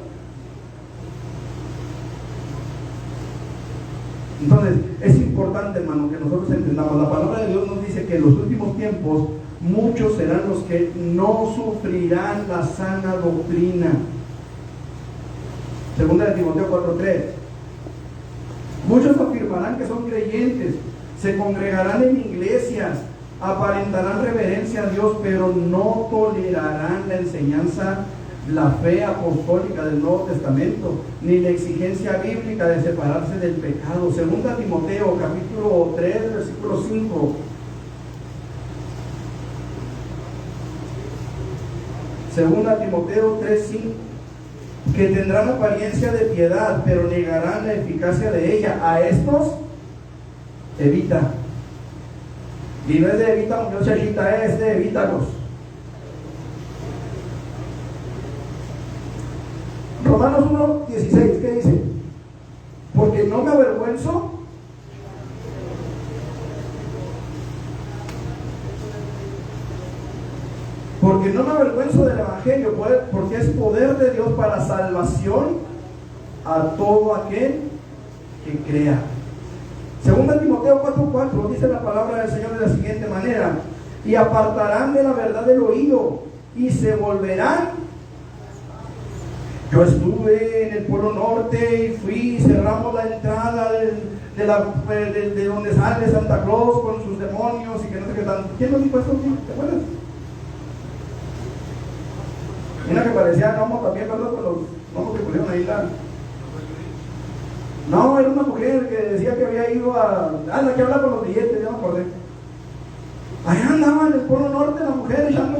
Entonces, es importante, hermano, que nosotros entendamos. La palabra de Dios nos dice que en los últimos tiempos muchos serán los que no sufrirán la sana doctrina. Segunda de Timoteo 4:3. Muchos afirmarán que son creyentes, se congregarán en iglesias, aparentarán reverencia a Dios, pero no tolerarán la enseñanza, la fe apostólica del Nuevo Testamento, ni la exigencia bíblica de separarse del pecado. Segunda Timoteo capítulo 3, versículo 5. Segunda Timoteo 3:5, que tendrán apariencia de piedad, pero negarán la eficacia de ella. A estos evita. Y no es de evita, muchachita, es de evítalos. Romanos 1:16, ¿qué dice? Porque no me avergüenzo del Evangelio, porque es poder de Dios para salvación a todo aquel que crea. Segunda Timoteo 4:4 dice la palabra del Señor de la siguiente manera: y apartarán de la verdad el oído y se volverán. Yo estuve en el Polo Norte y fui y cerramos la entrada de donde sale Santa Claus con sus demonios y que no sé qué tal. ¿Quién nos dijo eso? ¿Te acuerdas? Una que parecía gnomo también, ¿verdad? Con los gnomos que pusieron ahí No, era una mujer que decía que había ido la que habla con los billetes, ya me acordé. Allá andaba en el Polo Norte la mujer echando,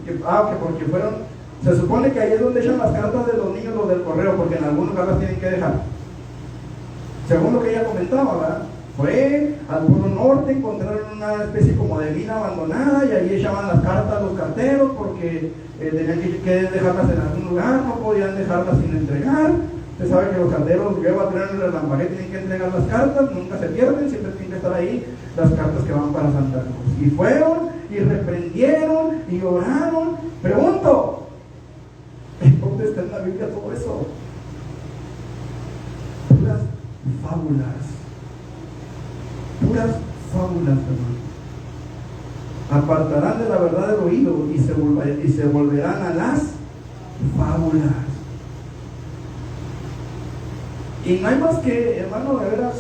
que porque fueron, se supone que ahí es donde echan las cartas de los niños, los del correo, porque en algún lugar las tienen que dejar. Según lo que ella comentaba, ¿verdad? Fue al Polo Norte, encontraron una especie como de mina abandonada y ahí echaban las cartas a los carteros porque tenían que dejarlas en algún lugar, no podían dejarlas sin entregar. Usted sabe que los carteros luego a tener el relampagué tienen que entregar las cartas, nunca se pierden, siempre tienen que estar ahí las cartas que van para Santa Cruz. Y fueron y reprendieron y oraron. Pregunto, ¿dónde está en la Biblia todo eso? Puras fábulas. Puras fábulas, hermano. Apartarán de la verdad el oído y se volverán a las fábulas. Y no hay más que, hermano, de veras,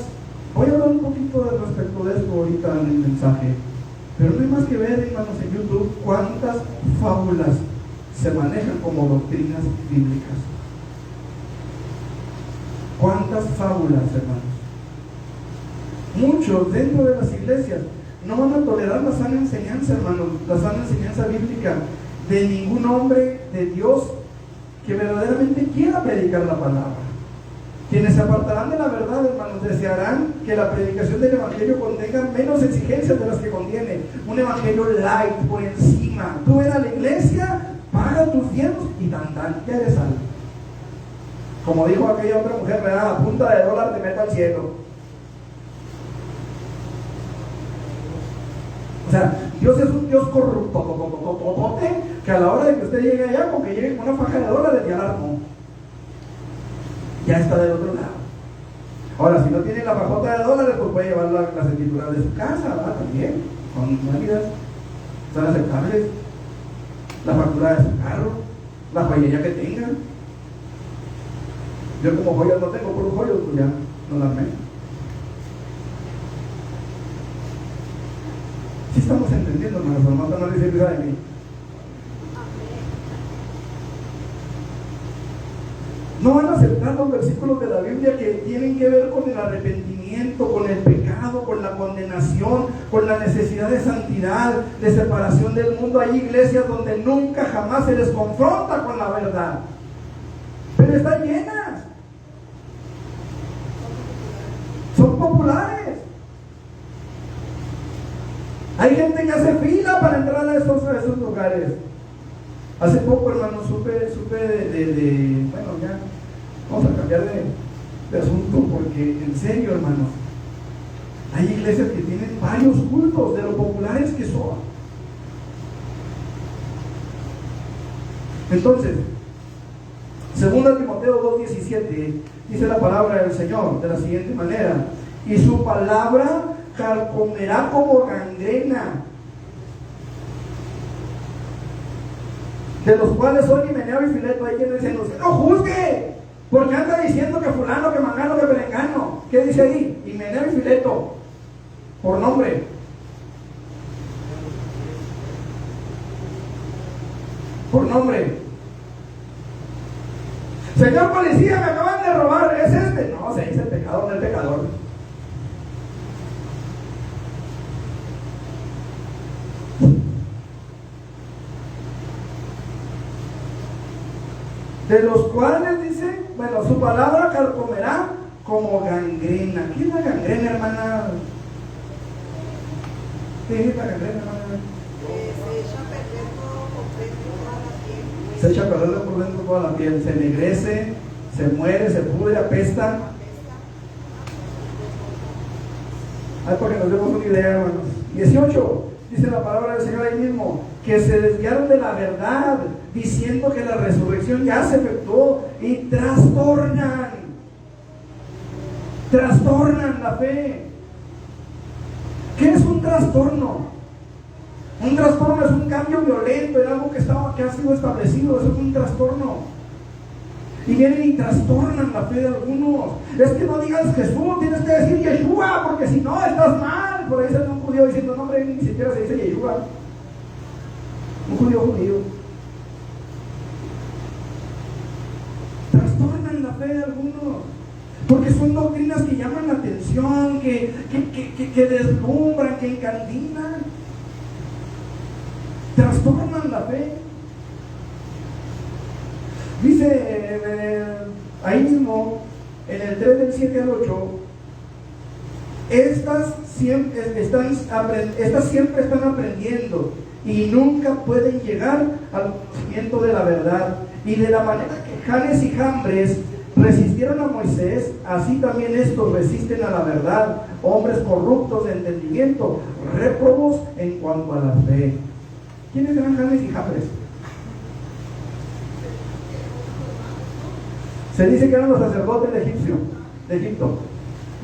voy a hablar un poquito respecto de esto ahorita en el mensaje, pero no hay más que ver, hermanos, en YouTube cuántas fábulas se manejan como doctrinas bíblicas. ¿Cuántas fábulas, hermanos? Muchos dentro de las iglesias no van a tolerar la sana enseñanza, hermanos, la sana enseñanza bíblica de ningún hombre de Dios que verdaderamente quiera predicar la palabra. Quienes se apartarán de la verdad, hermanos, desearán que la predicación del evangelio contenga menos exigencias de las que contiene. Un evangelio light, por encima. Tú ven a la iglesia, paga tus diezmos y tan, ya eres salvo. Como dijo aquella otra mujer, ¿verdad? A punta de dólar te meto al cielo. O sea, Dios es un Dios corrupto, que a la hora de que usted llegue allá, con que llegue con una faja de dólares, ya la armó. Ya está del otro lado. Ahora, si no tiene la fajota de dólares, pues puede llevar las escrituras de su casa, ¿verdad? También, son válidas, son aceptables. La factura de su carro, la joyería que tenga. Yo como joyas no tengo, por un joyo, pues ya no las armé. Sí estamos entendiendo, hermanos, hermanos, no dice risa de mí. No van a aceptar los versículos de la Biblia que tienen que ver con el arrepentimiento, con el pecado, con la condenación, con la necesidad de santidad, de separación del mundo. Hay iglesias donde nunca jamás se les confronta con la verdad, pero están llenas, son populares. Hay gente que hace fila para entrar a esos lugares. Hace poco, hermano, supe bueno, ya vamos a cambiar de asunto, porque en serio, hermano, hay iglesias que tienen varios cultos de lo populares que son. Entonces, 2 Timoteo 2:17 dice la palabra del Señor de la siguiente manera: y su palabra carcomerá como gangrena, de los cuales son Himeneo y Fileto. Hay quien dice, no juzgue, porque anda diciendo que fulano, que mangano, que perengano. ¿Qué dice ahí? Himeneo y Fileto, por nombre. Por nombre. Señor policía, me acaban de robar, ¿es este? No, se dice el pecado, no el pecador. De los cuales dice, bueno, su palabra carcomerá como gangrena. ¿Qué es la gangrena, hermana? ¿Qué es la gangrena, hermana? Se echa a perder todo completo toda la piel. Se echa a perder por dentro toda la piel, se ennegrece, se muere, se pudre, apesta. Ay, para que nos demos una idea, hermanos. 18, dice la palabra del Señor ahí mismo, que se desviaron de la verdad, diciendo que la resurrección ya se efectuó, y trastornan la fe. ¿Qué es un trastorno? Un trastorno es un cambio violento en algo que ha sido establecido. Eso es un trastorno. Y vienen y trastornan la fe de algunos. Es que no digas Jesús, tienes que decir Yeshua, porque si no estás mal. Por ahí sale un judío diciendo, no, hombre, ni siquiera se dice Yeshua. Un judío. Trastornan la fe de algunos. Porque son doctrinas que llaman la atención, que deslumbran, que encandilan, trastornan la fe. Dice ahí mismo, en el 3 del 7 al 8, estas siempre están aprendiendo y nunca pueden llegar al conocimiento de la verdad. Y de la manera que Janes y Jambres resistieron a Moisés, así también estos resisten a la verdad, hombres corruptos de entendimiento, réprobos en cuanto a la fe. ¿Quiénes eran Janes y Jambres? Se dice que eran los sacerdotes de Egipto,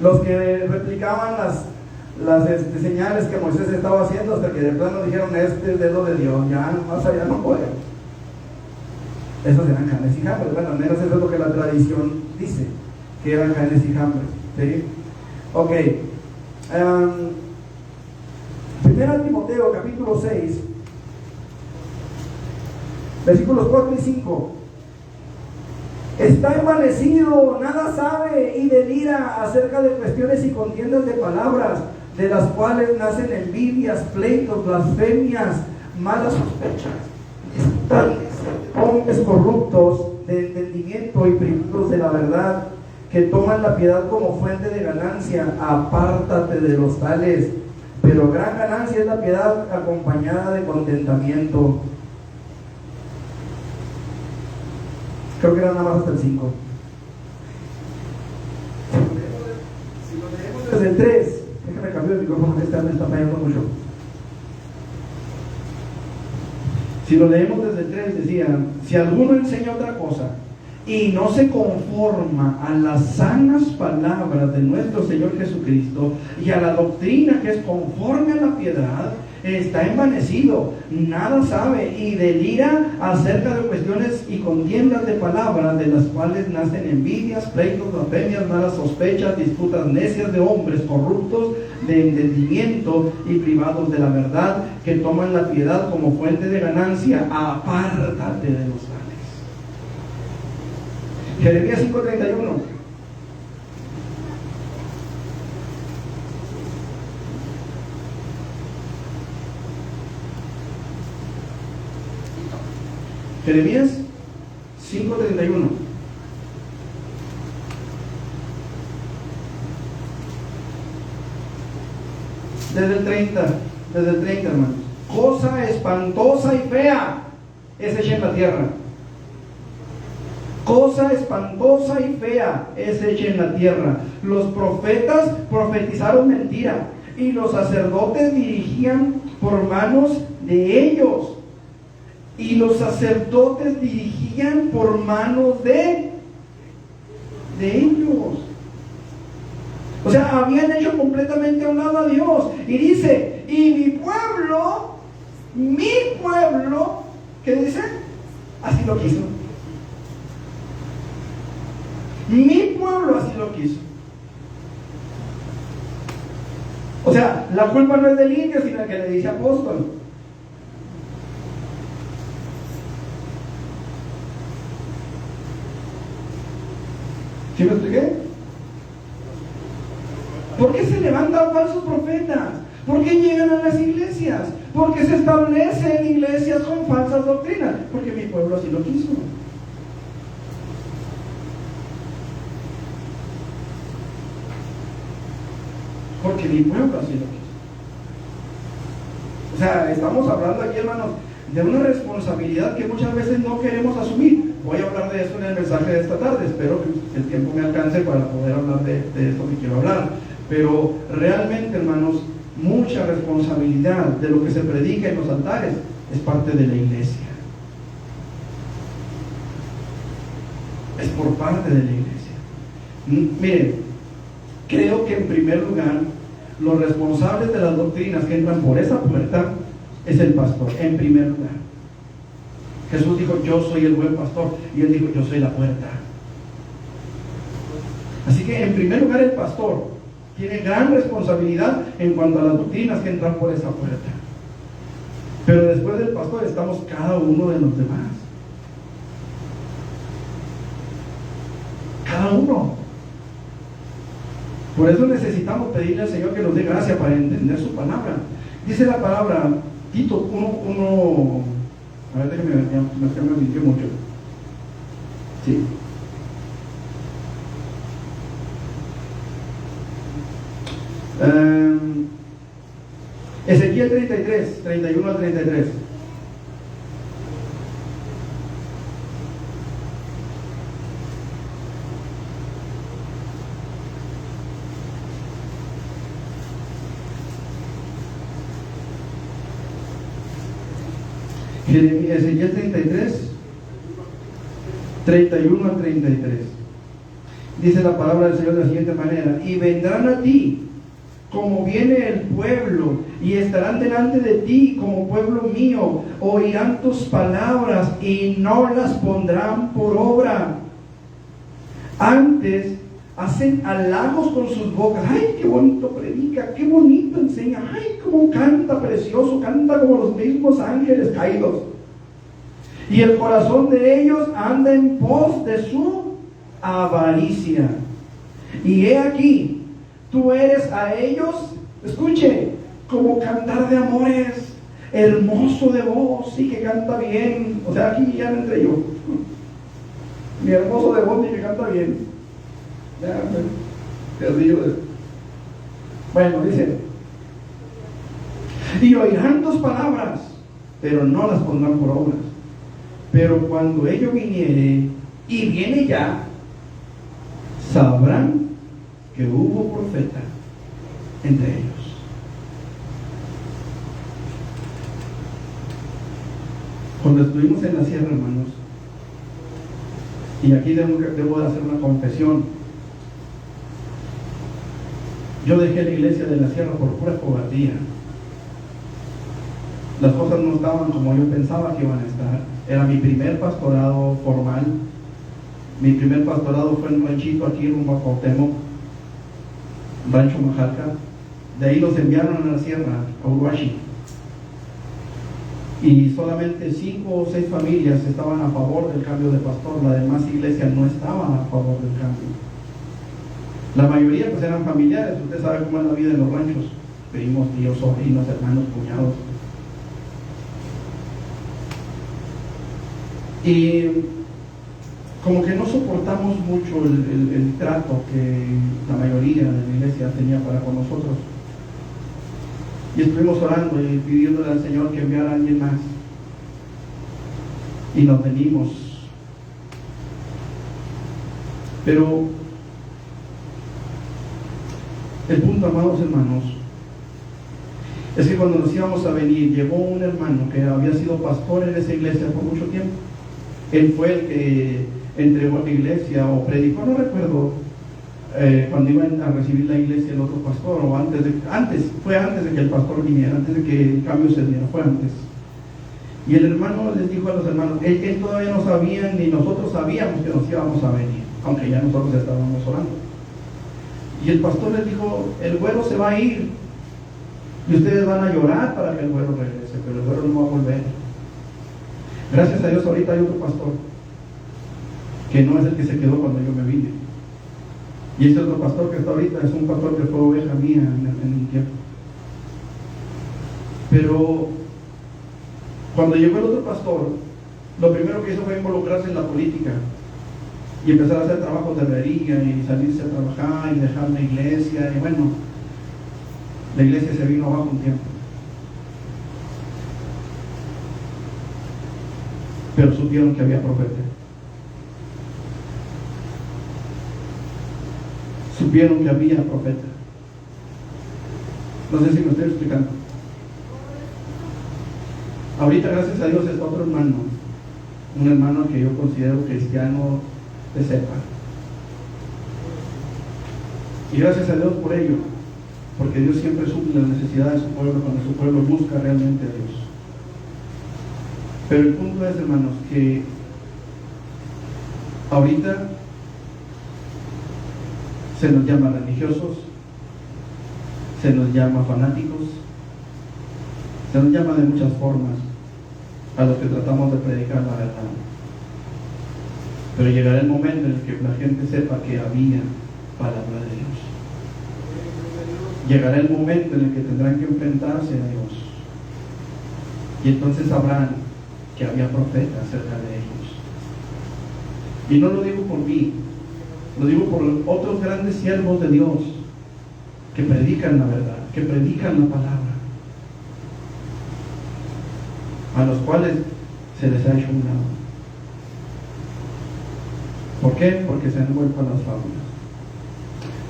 los que replicaban las señales que Moisés estaba haciendo, hasta que de plano dijeron: este es dedo de Dios, ya más allá no puede. Esos eran Janes y Jambres. Bueno, al menos eso es lo que la tradición dice, que eran Janes y Jambres, ¿sí? Ok. Primera Timoteo capítulo 6, versículos 4 y 5. Está envanecido, nada sabe y delira acerca de cuestiones y contiendas de palabras, de las cuales nacen envidias, pleitos, blasfemias, malas sospechas. Hombres corruptos de entendimiento y privados de la verdad, que toman la piedad como fuente de ganancia. Apártate de los tales, pero gran ganancia es la piedad acompañada de contentamiento. Creo que era nada más hasta el 5. Si lo leemos desde el 3, déjame cambiar el micrófono, que me está fallando mucho. Si lo leemos desde el 3, decía: si alguno enseña otra cosa y no se conforma a las sanas palabras de nuestro Señor Jesucristo y a la doctrina que es conforme a la piedad, está envanecido, nada sabe y delira acerca de cuestiones y contiendas de palabras, de las cuales nacen envidias, pleitos, blasfemias, malas sospechas, disputas necias de hombres corruptos de entendimiento y privados de la verdad, que toman la piedad como fuente de ganancia. Apártate de los tales. Jeremías 5:31. Jeremías 5:31. Desde el 30, hermanos. Cosa espantosa y fea es hecha en la tierra. Cosa espantosa y fea es hecha en la tierra. Los profetas profetizaron mentira, y los sacerdotes dirigían por manos de ellos. Y los sacerdotes dirigían por manos de ellos. O sea, habían hecho completamente a un lado a Dios. Y dice: y mi pueblo, ¿qué dice? Así lo quiso. Mi pueblo así lo quiso. O sea, la culpa no es del indio, sino el que le dice apóstol. ¿Sí me expliqué? ¿Por qué se levantan falsos profetas? ¿Por qué llegan a las iglesias? ¿Por qué se establecen iglesias con falsas doctrinas? Porque mi pueblo así lo quiso. Porque mi pueblo así lo quiso. O sea, estamos hablando aquí, hermanos, de una responsabilidad que muchas veces no queremos asumir. Voy a hablar de eso en el mensaje de esta tarde. Espero que el tiempo me alcance para poder hablar de esto que quiero hablar. Pero realmente, hermanos, mucha responsabilidad de lo que se predica en los altares es parte de la iglesia. Es por parte de la iglesia. Miren, creo que en primer lugar, los responsables de las doctrinas que entran por esa puerta es el pastor, en primer lugar. Jesús dijo: yo soy el buen pastor, y él dijo: yo soy la puerta. Así que en primer lugar el pastor tiene gran responsabilidad en cuanto a las doctrinas que entran por esa puerta. Pero después del pastor estamos cada uno de los demás. Cada uno. Por eso necesitamos pedirle al Señor que nos dé gracia para entender su palabra. Dice la palabra, Tito 1, a ver, déjame ver, ya me mintió mucho. Sí. Ezequiel 33, 31 al 33. Ezequiel 33, 31 al 33. Dice la palabra del Señor de la siguiente manera: y vendrán a ti como viene el pueblo, y estarán delante de ti como pueblo mío, oirán tus palabras y no las pondrán por obra. Antes hacen halagos con sus bocas. Ay, qué bonito predica, qué bonito enseña, ay, cómo canta precioso, canta como los mismos ángeles caídos. Y el corazón de ellos anda en pos de su avaricia. Y he aquí, tú eres a ellos, escuche, como cantar de amores, hermoso de voz y que canta bien. O sea, aquí ya me entré yo. Mi hermoso de voz y que canta bien. Ya me perdí yo. Bueno, dice: y oirán tus palabras, pero no las pondrán por obras. Pero cuando ello viniere, y viene ya, sabrán que hubo profeta entre ellos. Cuando estuvimos en la sierra, hermanos, y aquí debo de hacer una confesión, yo dejé la iglesia de la sierra por pura cobardía. Las cosas no estaban como yo pensaba que iban a estar. Era mi primer pastorado formal. Mi primer pastorado fue en un ranchito aquí rumbo a Cuauhtémoc, Rancho Majalca. De ahí los enviaron a la sierra, a Uruashi, y solamente 5 o 6 familias estaban a favor del cambio de pastor. La demás iglesia no estaba a favor del cambio. La mayoría pues eran familiares. Usted sabe cómo es la vida en los ranchos: primos, tíos, sobrinos, hermanos, cuñados. Y como que no soportamos mucho el trato que la mayoría de la iglesia tenía para con nosotros. Y estuvimos orando y pidiéndole al Señor que enviara a alguien más. Y nos venimos. Pero el punto, amados hermanos, es que cuando nos íbamos a venir, llegó un hermano que había sido pastor en esa iglesia por mucho tiempo. Él fue el que entregó la iglesia o predicó, no recuerdo, cuando iban a recibir la iglesia el otro pastor, o fue antes de que el pastor viniera, antes de que el cambio se diera, fue antes. Y el hermano les dijo a los hermanos, él todavía no sabía, ni nosotros sabíamos que nos íbamos a venir, aunque ya nosotros estábamos orando. Y el pastor les dijo: el güero se va a ir, y ustedes van a llorar para que el güero regrese, pero el güero no va a volver. Gracias a Dios ahorita hay otro pastor, que no es el que se quedó cuando yo me vine. Y este otro pastor que está ahorita es un pastor que fue oveja mía en un tiempo. Pero cuando llegó el otro pastor, lo primero que hizo fue involucrarse en la política y empezar a hacer trabajos de herrería y salirse a trabajar y dejar la iglesia. Y bueno, la iglesia se vino abajo un tiempo. Pero supieron que había profeta. Supieron que había profeta. No sé si me estoy explicando. Ahorita, gracias a Dios, está otro hermano, un hermano que yo considero cristiano de cepa. Y gracias a Dios por ello, porque Dios siempre suple las necesidades de su pueblo cuando su pueblo busca realmente a Dios. Pero el punto es, hermanos, que ahorita se nos llama religiosos, se nos llama fanáticos, se nos llama de muchas formas a los que tratamos de predicar la verdad. Pero llegará el momento en el que la gente sepa que había palabra de Dios. llegará el momento en el que tendrán que enfrentarse a Dios. Y entonces sabrán que había profetas cerca de ellos. Y no lo digo por mí, lo digo por otros grandes siervos de Dios que predican la verdad, que predican la palabra, a los cuales se les ha hecho un lado. ¿Por qué? Porque se han vuelto a las fábulas.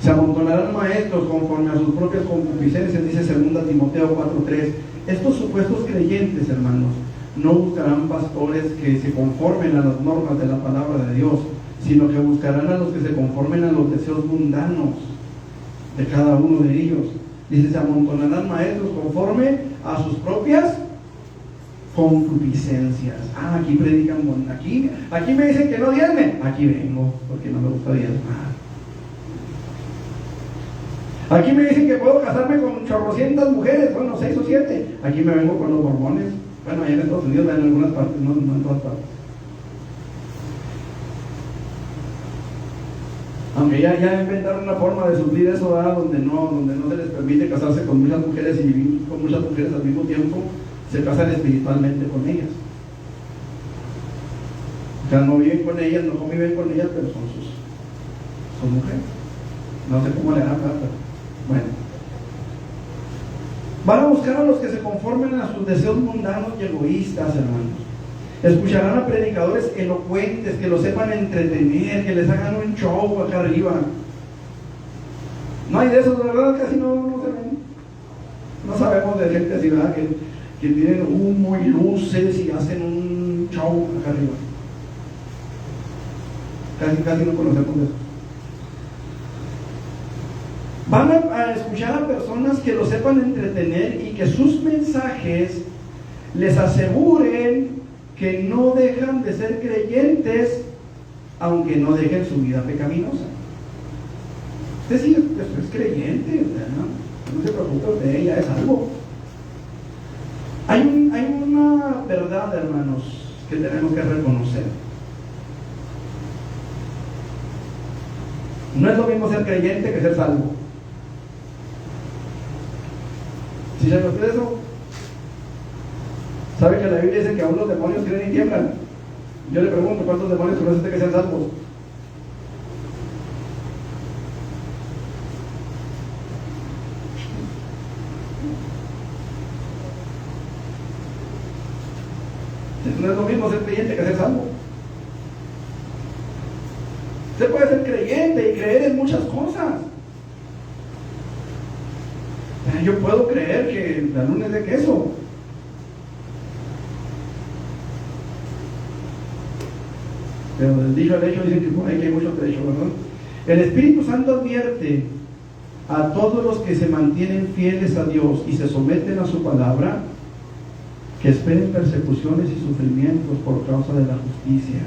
Se amontonarán maestros conforme a sus propias concupiscencias, dice 2 Timoteo 4:3. Estos supuestos creyentes, hermanos, no buscarán pastores que se conformen a las normas de la palabra de Dios, sino que buscarán a los que se conformen a los deseos mundanos de cada uno de ellos. Dice, se amontonarán maestros conforme a sus propias concupiscencias. Aquí predican, aquí me dicen que no diezme, aquí vengo, porque no me gusta diezmar. Aquí me dicen que puedo casarme con chorrocientas mujeres, 6 o 7. Aquí me vengo con los mormones. Bueno, allá en Estados Unidos, en algunas partes, no en todas partes. Aunque ya inventaron una forma de suplir eso, donde no se les permite casarse con muchas mujeres y vivir con muchas mujeres al mismo tiempo, se casan espiritualmente con ellas. O sea, no viven con ellas, no conviven con ellas, pero son sus mujeres. No sé cómo le harán, pero bueno. Van a buscar a los que se conformen a sus deseos mundanos y egoístas, hermanos. Escucharán a predicadores elocuentes que los sepan entretener, que les hagan un show acá arriba. No hay de esos, ¿verdad? Casi no se ven. No sabemos de gente así, ¿verdad? Que tienen humo y luces y hacen un show acá arriba. Casi no conocemos de eso. Van a escuchar a personas que lo sepan entretener y que sus mensajes les aseguren que no dejan de ser creyentes, aunque no dejen su vida pecaminosa. Usted sí es creyente, no se preocupe, usted ya es algo. Hay una verdad, hermanos, que tenemos que reconocer. No es lo mismo ser creyente que ser salvo. ¿Sí sabe usted eso? ¿Sabe que la Biblia dice que aún los demonios creen y tiemblan? Yo le pregunto, ¿cuántos demonios conoce usted que sean salvos? No es lo mismo ser creyente que ser salvo. Usted puede ser creyente y creer en muchas cosas. Yo puedo creer que la luna es de queso. Pero del dicho al hecho dicen que por ahí hay mucho trecho, ¿verdad? El Espíritu Santo advierte a todos los que se mantienen fieles a Dios y se someten a su palabra que esperen persecuciones y sufrimientos por causa de la justicia.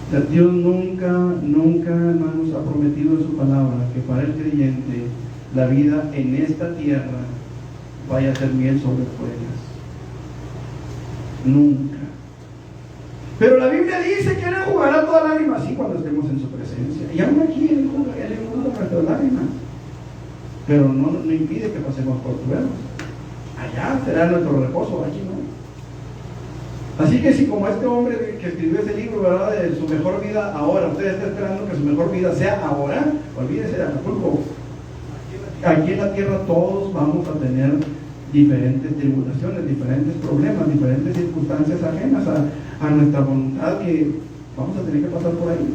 O sea, Dios nunca, hermanos, ha prometido en su palabra que para el creyente la vida en esta tierra vaya a ser miel sobre hojuelas. Nunca. Pero la Biblia dice que Él enjugará toda lágrima, sí, cuando estemos en su presencia. Y aún aquí Él enjuga nuestras lágrimas. Pero no impide que pasemos por pruebas. Allá será nuestro reposo, aquí no. Así que si como este hombre que escribió ese libro, ¿verdad?, de su mejor vida ahora, usted está esperando que su mejor vida sea ahora, olvídese de Acapulco. Aquí en la tierra todos vamos a tener diferentes tribulaciones, diferentes problemas, diferentes circunstancias ajenas a nuestra voluntad que vamos a tener que pasar por ahí.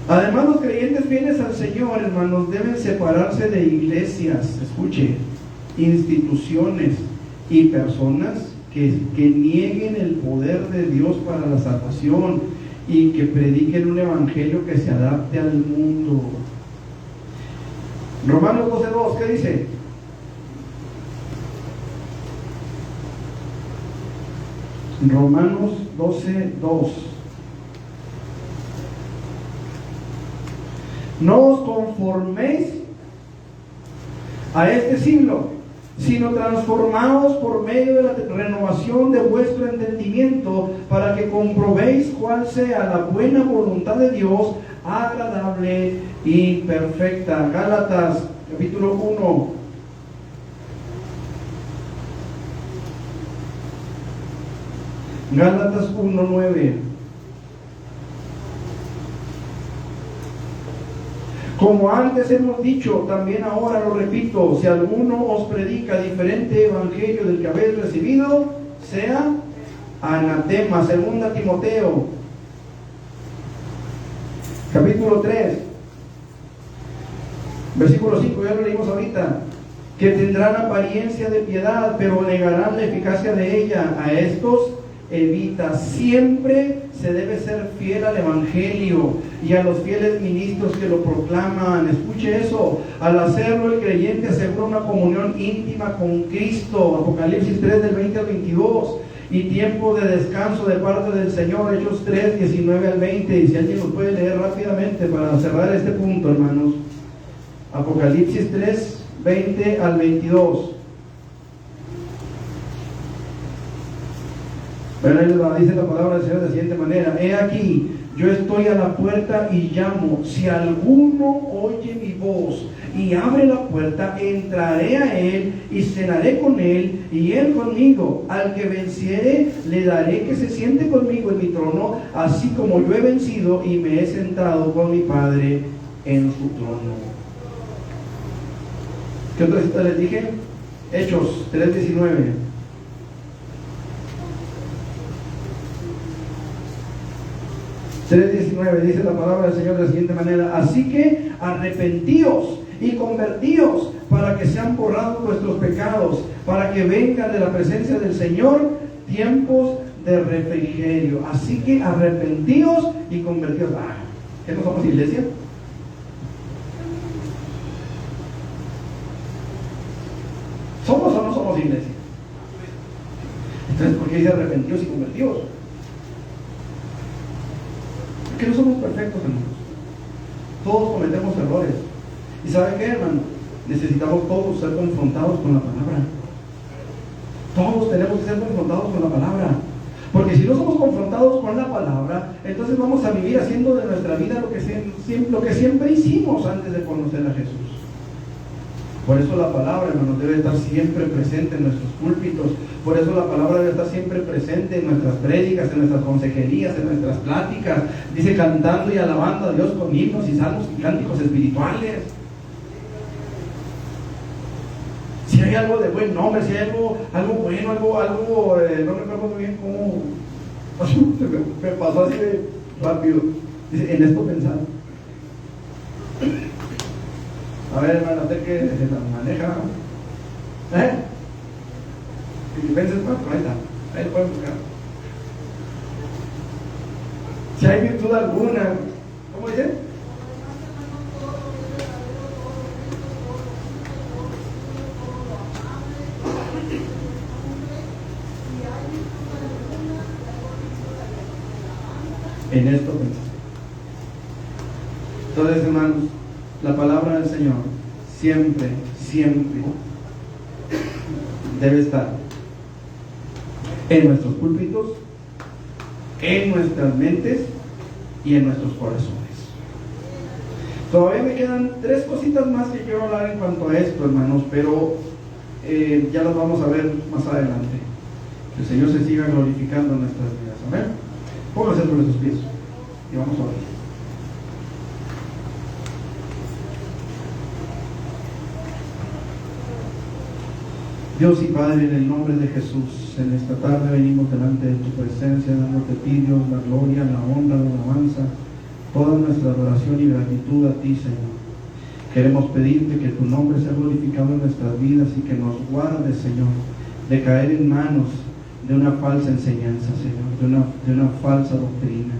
Además, los creyentes fieles al Señor, hermanos, deben separarse de iglesias, escuche, instituciones y personas que nieguen el poder de Dios para la salvación y que prediquen un evangelio que se adapte al mundo. Romanos 12:2, ¿qué dice? Romanos 12:2. No os conforméis a este siglo, sino transformaos por medio de la renovación de vuestro entendimiento, para que comprobéis cuál sea la buena voluntad de Dios, agradable y perfecta. Gálatas capítulo 1. Gálatas 1:9. Como antes hemos dicho, también ahora lo repito, si alguno os predica diferente evangelio del que habéis recibido, sea anatema. Segunda Timoteo, capítulo 3, versículo 5, ya lo leímos ahorita. Que tendrán apariencia de piedad, pero negarán la eficacia de ella. A estos evita. Siempre se debe ser fiel al evangelio y a los fieles ministros que lo proclaman. Escuche eso: al hacerlo, el creyente asegura una comunión íntima con Cristo. Apocalipsis 3 del 20 al 22. Y tiempo de descanso de parte del Señor. Hechos 3, 19 al 20. Y si alguien lo puede leer rápidamente para cerrar este punto, hermanos. Apocalipsis 3, 20 al 22. Pero ahí dice la palabra del Señor de la siguiente manera: he aquí, yo estoy a la puerta y llamo. Si alguno oye mi voz y abre la puerta, entraré a él y cenaré con él y él conmigo. Al que venciere, le daré que se siente conmigo en mi trono, así como yo he vencido y me he sentado con mi Padre en su trono. ¿Qué otra cita les dije? Hechos 3:19. Dice la palabra del Señor de la siguiente manera: así que arrepentíos y convertíos, para que sean borrados vuestros pecados, para que vengan de la presencia del Señor tiempos de refrigerio. Así que arrepentíos y convertíos. ¿Qué no somos iglesia? ¿Somos o no somos iglesia? Entonces, ¿por qué dice arrepentíos y convertíos? Que no somos perfectos, hermanos. Todos cometemos errores. ¿Y saben qué, hermano? Necesitamos todos ser confrontados con la palabra. Todos tenemos que ser confrontados con la palabra. Porque si no somos confrontados con la palabra, entonces vamos a vivir haciendo de nuestra vida lo que siempre hicimos antes de conocer a Jesús. Por eso la palabra, hermanos, debe estar siempre presente en nuestros púlpitos. Por eso la palabra debe estar siempre presente en nuestras prédicas, en nuestras consejerías, en nuestras pláticas. Dice: cantando y alabando a Dios con himnos y salmos y cánticos espirituales. Si hay algo de buen nombre, si hay algo bueno, no recuerdo muy bien cómo me pasó así de rápido. Dice: en esto pensar. A ver, hermano, usted que se la maneja, Filipenses 4, ahí lo pueden buscar. Si hay virtud alguna, ¿cómo dice? En esto pensé. Entonces, hermanos, la palabra del Señor siempre debe estar en nuestros púlpitos, en nuestras mentes y en nuestros corazones. Todavía me quedan 3 cositas más que quiero hablar en cuanto a esto, hermanos, pero ya las vamos a ver más adelante. Que el Señor se siga glorificando en nuestras vidas. Amén. Pónganse sobre sus pies y vamos a orar. Dios y Padre, en el nombre de Jesús, en esta tarde venimos delante de tu presencia, dándote a ti, Dios, la gloria, la honra, la alabanza, toda nuestra adoración y gratitud a ti, Señor. Queremos pedirte que tu nombre sea glorificado en nuestras vidas y que nos guardes, Señor, de caer en manos de una falsa enseñanza, Señor, de una falsa doctrina.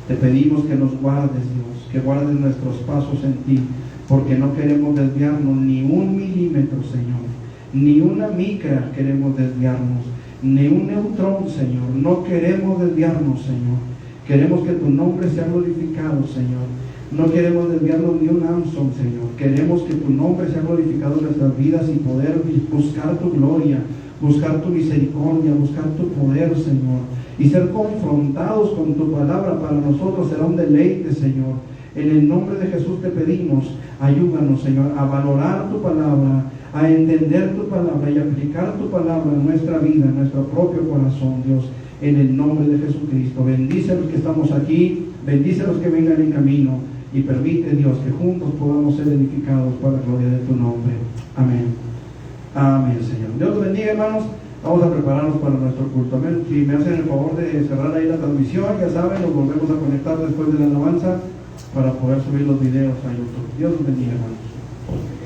Te pedimos que nos guardes, Dios, que guardes nuestros pasos en ti, porque no queremos desviarnos ni un milímetro, Señor. Ni una micra queremos desviarnos, ni un neutrón, Señor. No queremos desviarnos, Señor. Queremos que tu nombre sea glorificado, Señor. No queremos desviarnos ni un ámson, Señor. Queremos que tu nombre sea glorificado en nuestras vidas y poder buscar tu gloria, buscar tu misericordia, buscar tu poder, Señor. Y ser confrontados con tu palabra para nosotros será un deleite, Señor. En el nombre de Jesús te pedimos, ayúdanos, Señor, a valorar tu palabra, a entender tu palabra y aplicar tu palabra en nuestra vida, en nuestro propio corazón, Dios. En el nombre de Jesucristo, bendice a los que estamos aquí, bendice a los que vengan en camino y permite, Dios, que juntos podamos ser edificados para la gloria de tu nombre. Amén. Amén, Señor. Dios los bendiga, hermanos. Vamos a prepararnos para nuestro culto. Amén. Si me hacen el favor de cerrar ahí la transmisión, ya saben, nos volvemos a conectar después de la alabanza para poder subir los videos a YouTube. Dios los bendiga, hermanos.